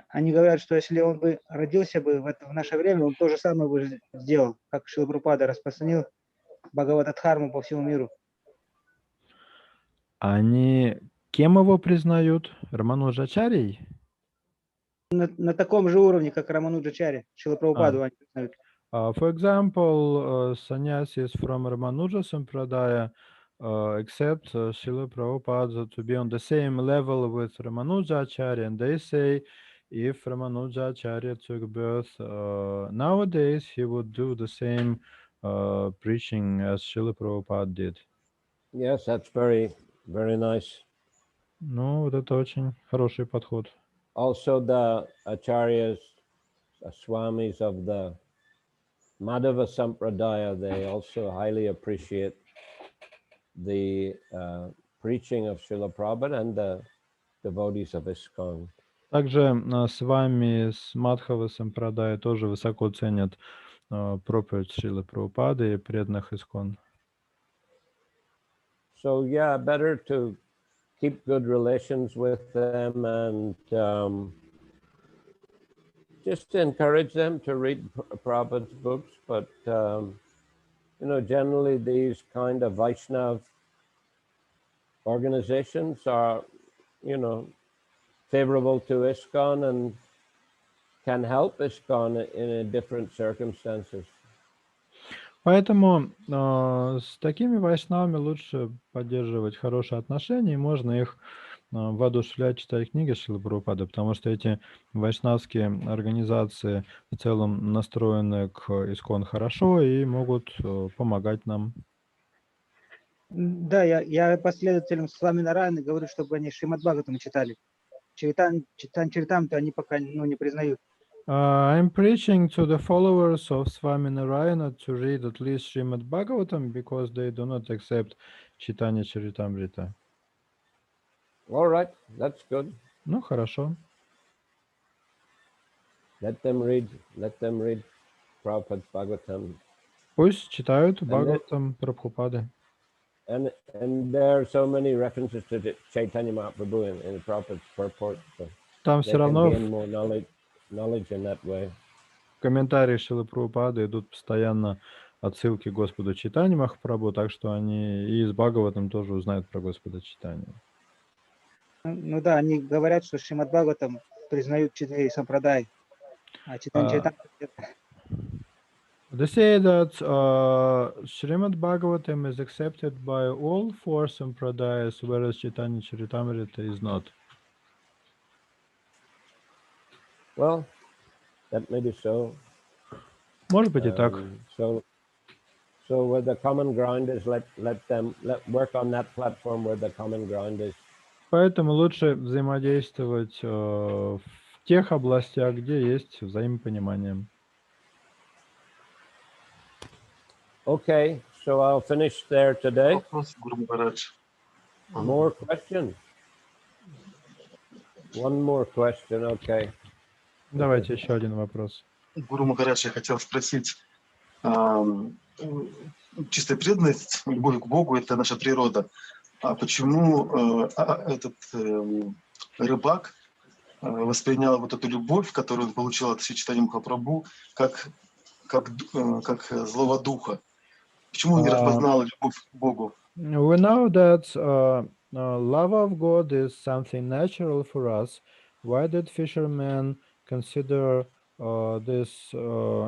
Они говорят, что если он бы родился бы в наше время, он то же самое бы сделал, как Шрила Прабхупада распространил Бхагаватадхарму по всему миру. Они кем его признают? Рамануджачарьей? На таком же уровне, как Рамануджачарья, Шрила Прабхупаду они признают. For example, sannyasis from Ramanuja Sampradaya accept Srila Prabhupada to be on the same level with Ramanujacharya, and they say if Ramanujacharya took birth nowadays, he would do the same preaching as Srila Prabhupada did. Yes, that's very, very nice. Ну, вот это очень хороший подход. Also, the acharyas, swamis of the Madhava Sampradaya, they also highly appreciate the preaching of Srila Prabhupada and the devotees of ISKCON. Также с вами с Мадхава Сампрадая тоже высоко ценят проповедь Шрилы Прабхупады и преданных ISKCON. So yeah, better to keep good relations with them and just encourage them to read Prabhupada's books. But you know, generally these kind of Vaishnav organizations are, you know, favorable to ISKCON and can help ISKCON in different circumstances. Поэтому с такими вайшнавами лучше поддерживать хорошие отношения, и можно их воодушевлять читать книги Шрилы Прабхупады, потому что эти вайшнавские организации в целом настроены к ISKCON хорошо и могут помогать нам. Да, я последователям Свами Нараяны говорю, чтобы они Шримад Бхагаватам читали. Чайтанья-то они пока не признают. I'm preaching to the followers of Swami Narayana to read at least Srimad Bhagavatam because they do not accept Чайтанья Чаритамрита. All right, that's good. Ну, хорошо. Let them read Prabhupada's Bhagavatam. Пусть читают Бхагаватам Прабхупады. And there are so many references to the Chaitanya Mahaprabhu in the Prabhupada's purport. So Там they все can равно gain more knowledge in that way. в комментариях Шрилы Прабхупады идут постоянно отсылки к Господу Чайтанье Махапрабху, так что они и из Бхагаватам тоже узнают про Господа Чайтанью. Ну да, они говорят, что Шримад Бхагаватам признают 4 сампрадай, а Чайтанья Чаритамрита They say that Srimad Bhagavatam is accepted by all 4 sampradayas, whereas Chaitanya Charitamrita is not. Well, that may be so. Может быть и так. So where the common ground is, let work on that platform where the common ground is. Поэтому лучше взаимодействовать в тех областях, где есть взаимопонимание. Okay, so I'll finish there today. Вопрос, Гуру Махарадж. More questions? One more question, okay. Давайте еще один вопрос. Гуру Махарадж, я хотел спросить, чистая преданность, любовь к Богу — это наша природа. А почему этот рыбак воспринял вот эту любовь, которую он получил от Чайтаньи Махапрабху, как злого духа? Почему он не распознал любовь к Богу? We know that love of God is something natural for us. Why did fishermen consider these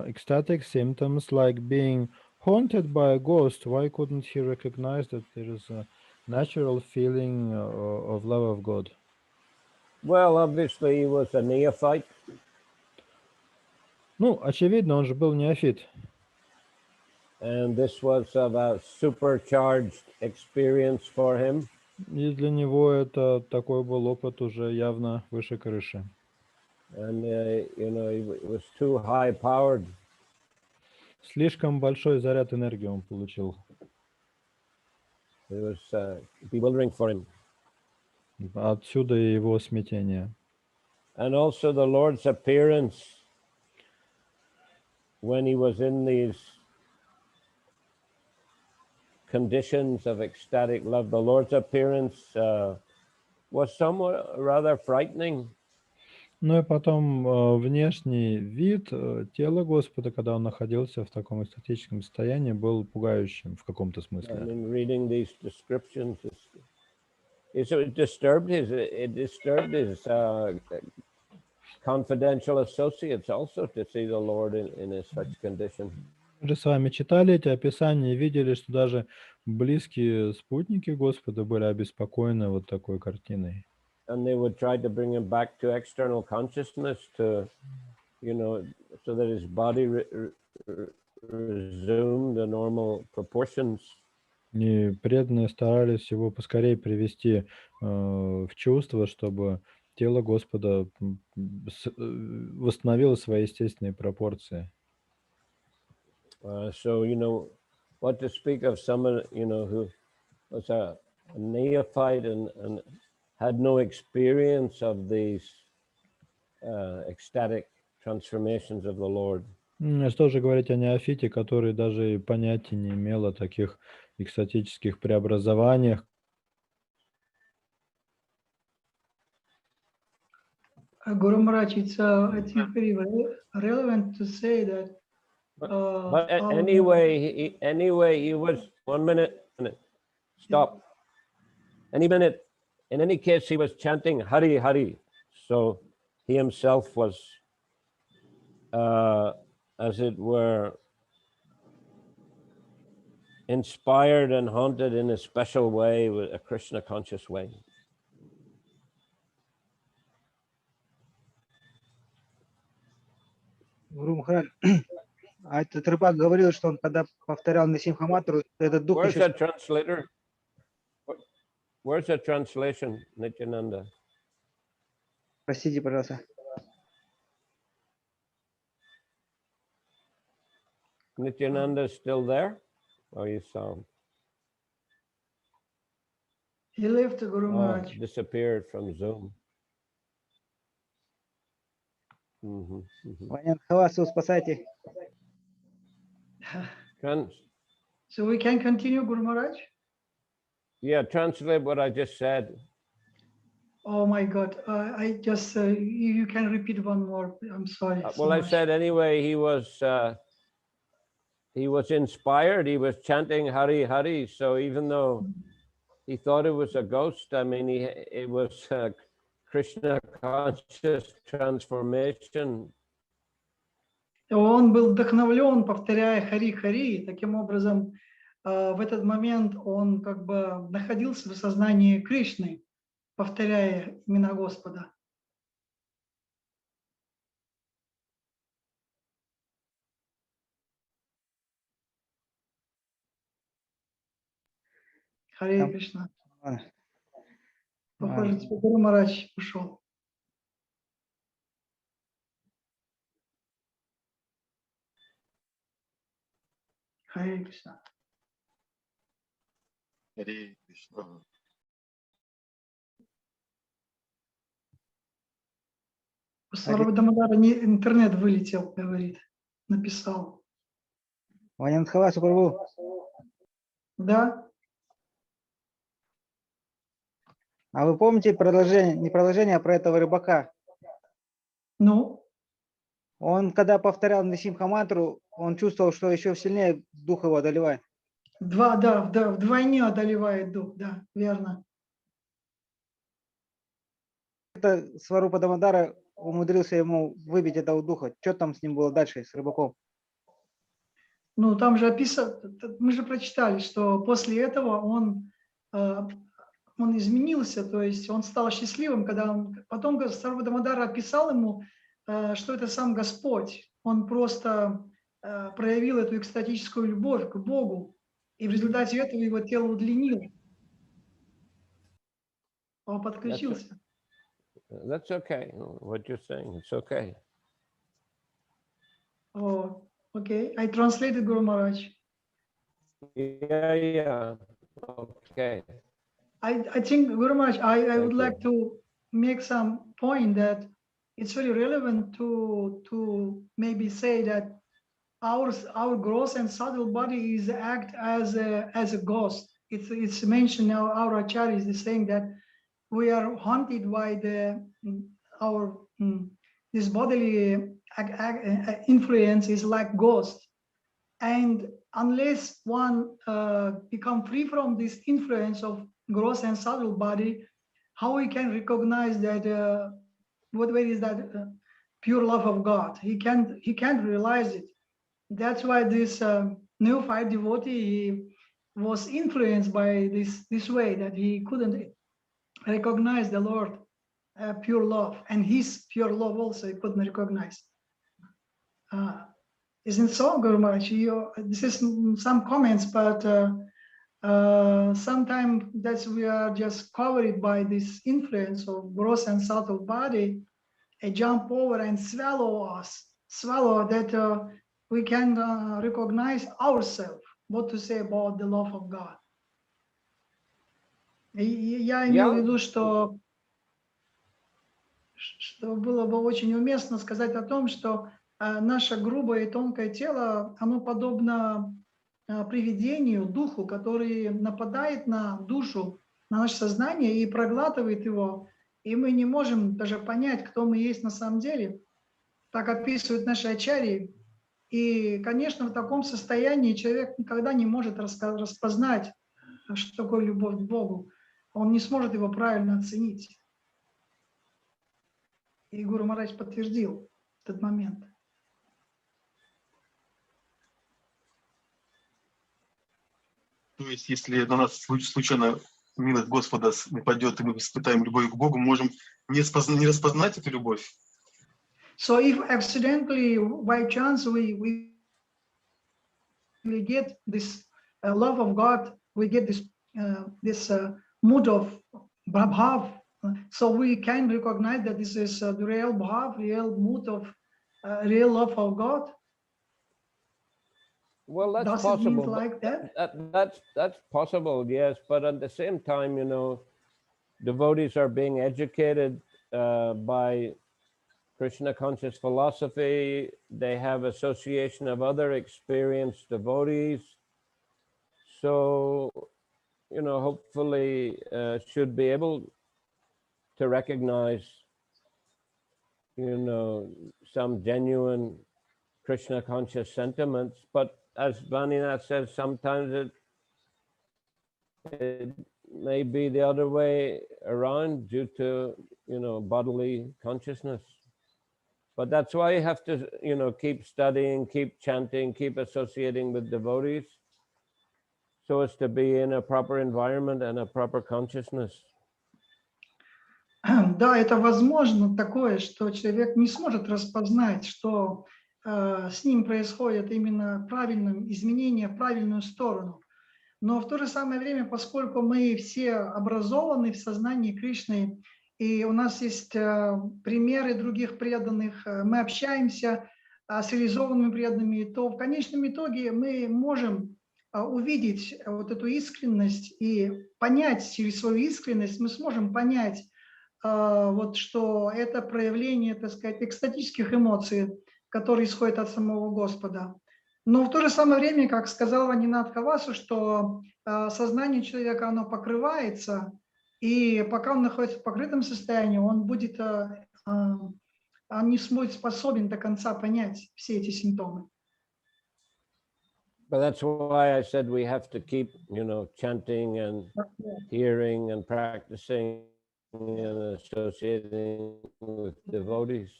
ecstatic symptoms like being haunted by a ghost? Why couldn't he recognize that there is a natural feeling of love of God? Well, obviously he was a neophyte. Ну, очевидно, он же был неофит. And this was of a supercharged experience for him. И для него это такой был опыт уже явно выше крыши. And it was too high powered. Слишком большой заряд энергии он получил. It was bewildering for him. Отсюда и его смятение. And also the Lord's appearance when he was in these conditions of ecstatic love. The Lord's appearance was somewhat rather frightening. Ну и потом внешний вид тела Господа, когда он находился в таком эстетическом состоянии, был пугающим в каком-то смысле. I mean, reading these descriptions, it disturbed his confidential associates also to see the Lord in such condition. Мы же с вами читали эти описания и видели, что даже близкие спутники Господа были обеспокоены вот такой картиной. And they would try to bring him back to external consciousness to, so that his body resumed the normal proportions. И преданные старались его поскорее привести в чувство, чтобы тело Господа восстановило свои естественные пропорции. So, what to speak of someone, who was a neophyte and had no experience of these ecstatic transformations of the Lord. Что же говорить о неофите, который даже и понятия не имел о таких экстатических преобразованиях? Guru Maharaj, it's very relevant to say that. But anyway, he was 1 minute. Stop. In any case, he was chanting Hari Hari. So he himself was, as it were, inspired and haunted in a special way, with a Krishna conscious way. Гуру Махарадж, а этот рыбак говорил, что он когда повторял Насимхаматру, этот дух Where's еще... the translator? Where's the translation, Nityananda? Простите, пожалуйста. Nityananda is still there? Or you saw him? He left Guru Oh, Maharaj. disappeared from Zoom. Ванян Хавасу, спасайте. Trans- So we can continue, Guru Maharaj? Yeah, translate what I just said. Oh my God! I just you can repeat one more. I'm sorry. Well, I said anyway. He was inspired. He was chanting Hari Hari. So even though he thought it was a ghost, I mean, it was Krishna conscious transformation. Он был вдохновлен, повторяя Хари-Хари. Таким образом, в этот момент он как бы находился в сознании Кришны, повторяя имена Господа. Харе Кришна. Похоже, теперь Гуру Махарадж ушел. Харе Кришна. Харе Кришна. У Сарвы Дамодара интернет вылетел, говорит, написал. Ванямтхавасу Прабху. Да? А вы помните продолжение, не продолжение, а про этого рыбака? Ну? Он, когда повторял Нисимха мантру, он чувствовал, что еще сильнее дух его одолевает. Вдвойне одолевает дух, да, верно. Это Сварупа Дамодара умудрился ему выбить этого духа. Что там с ним было дальше, с рыбаком? Ну, там же описано, мы же прочитали, что после этого он изменился, то есть он стал счастливым, когда потом Сарва Дамодара описал ему, что это сам Господь. Он просто проявил эту экстатическую любовь к Богу, и в результате этого его тело удлинило. Он подключился. That's okay. What you're saying, it's okay. Oh, okay. I translated Guru Maharaj. Yeah. Okay. I think, Guru Maharaj, I would you. like to make some point that it's very relevant to maybe say that our gross and subtle body is act as a ghost. It's mentioned now. Our Acharya is saying that we are haunted by this bodily influence is like ghost, and unless one become free from this influence of gross and subtle body, how we can recognize that where is that pure love of God? He can't realize it. That's why this neophyte devotee was influenced by this way, that he couldn't recognize the Lord pure love, and his pure love also he couldn't recognize. Isn't so, Guru Maharaj? This is some comments, but sometimes that we are just covered by this influence of gross and subtle body, and jump over and swallow that we can recognize ourselves, what to say about the love of God. Я имел в виду, что было бы очень уместно сказать о том, что наше грубое и тонкое тело, оно подобно привидению, духу, который нападает на душу, на наше сознание и проглатывает его, и мы не можем даже понять, кто мы есть на самом деле. Так описывают наши ачарьи. И, конечно, в таком состоянии человек никогда не может распознать, что такое любовь к Богу. Он не сможет его правильно оценить. И Гуру Махарадж подтвердил этот момент. То есть, если на нас случайно милость Господа нападет, и мы испытаем любовь к Богу, можем не распознать эту любовь. So if accidentally, by chance, we get this love of God, we get this mood of bhav, so we can recognize that this is the real bhav, real mood of real love of God. Well, that's Does possible. It mean like that? That's possible, yes. But at the same time, devotees are being educated by Krishna conscious philosophy. They have association of other experienced devotees. So you know, hopefully should be able to recognize, you know, some genuine Krishna conscious sentiments, but as Vaninath says, sometimes it may be the other way around due to, you know, bodily consciousness. But that's why you have to, you know, keep studying, keep chanting, keep associating with devotees, so as to be in a proper environment and a proper consciousness. Да, это возможно такое, что человек не сможет распознать, что с ним происходит именно правильное изменение в правильную сторону. Но в то же самое время, поскольку мы все образованы в сознании Кришны, и у нас есть примеры других преданных, мы общаемся с реализованными преданными, то в конечном итоге мы можем увидеть вот эту искренность и понять через свою искренность, мы сможем понять, вот, что это проявление, так сказать, экстатических эмоций, которые исходят от самого Господа. Но в то же самое время, как сказал Ванинат Кавасу, что сознание человека, оно покрывается, и пока он находится в покрытом состоянии, он будет, он не будет способен до конца понять все эти симптомы. But that's why I said we have to keep, you know, chanting and hearing and practicing and associating with devotees.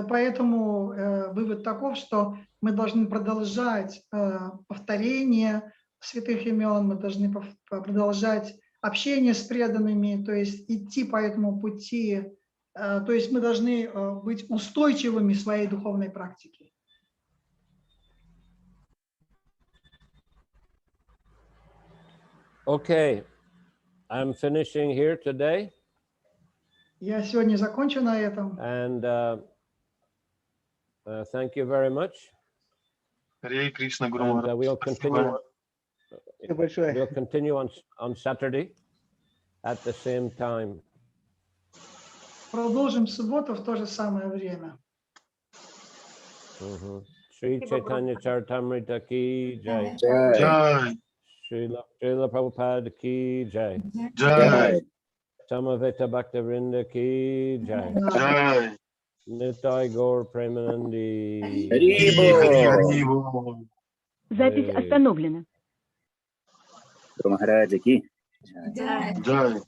Поэтому вывод таков, что мы должны продолжать повторение святых имен, мы должны продолжать общение с преданными, то есть идти по этому пути, то есть мы должны быть устойчивыми в своей духовной практике. Okay, I'm finishing here today. Я сегодня закончу на этом. And thank you very much. Харе Кришна, Гуру And Махарадж. we'll continue. Спасибо большое. We'll continue on Saturday at the same time. Продолжим в субботу в то же самое время. Shri Chaitanya Charitamrita ki jai. Джай, Srila Prabhupada ki jai. джай, Samaveta Bhaktivinoda ki jai. джай. Nitai Gaur Premanandi. Харибол. Запись остановлена. Джай.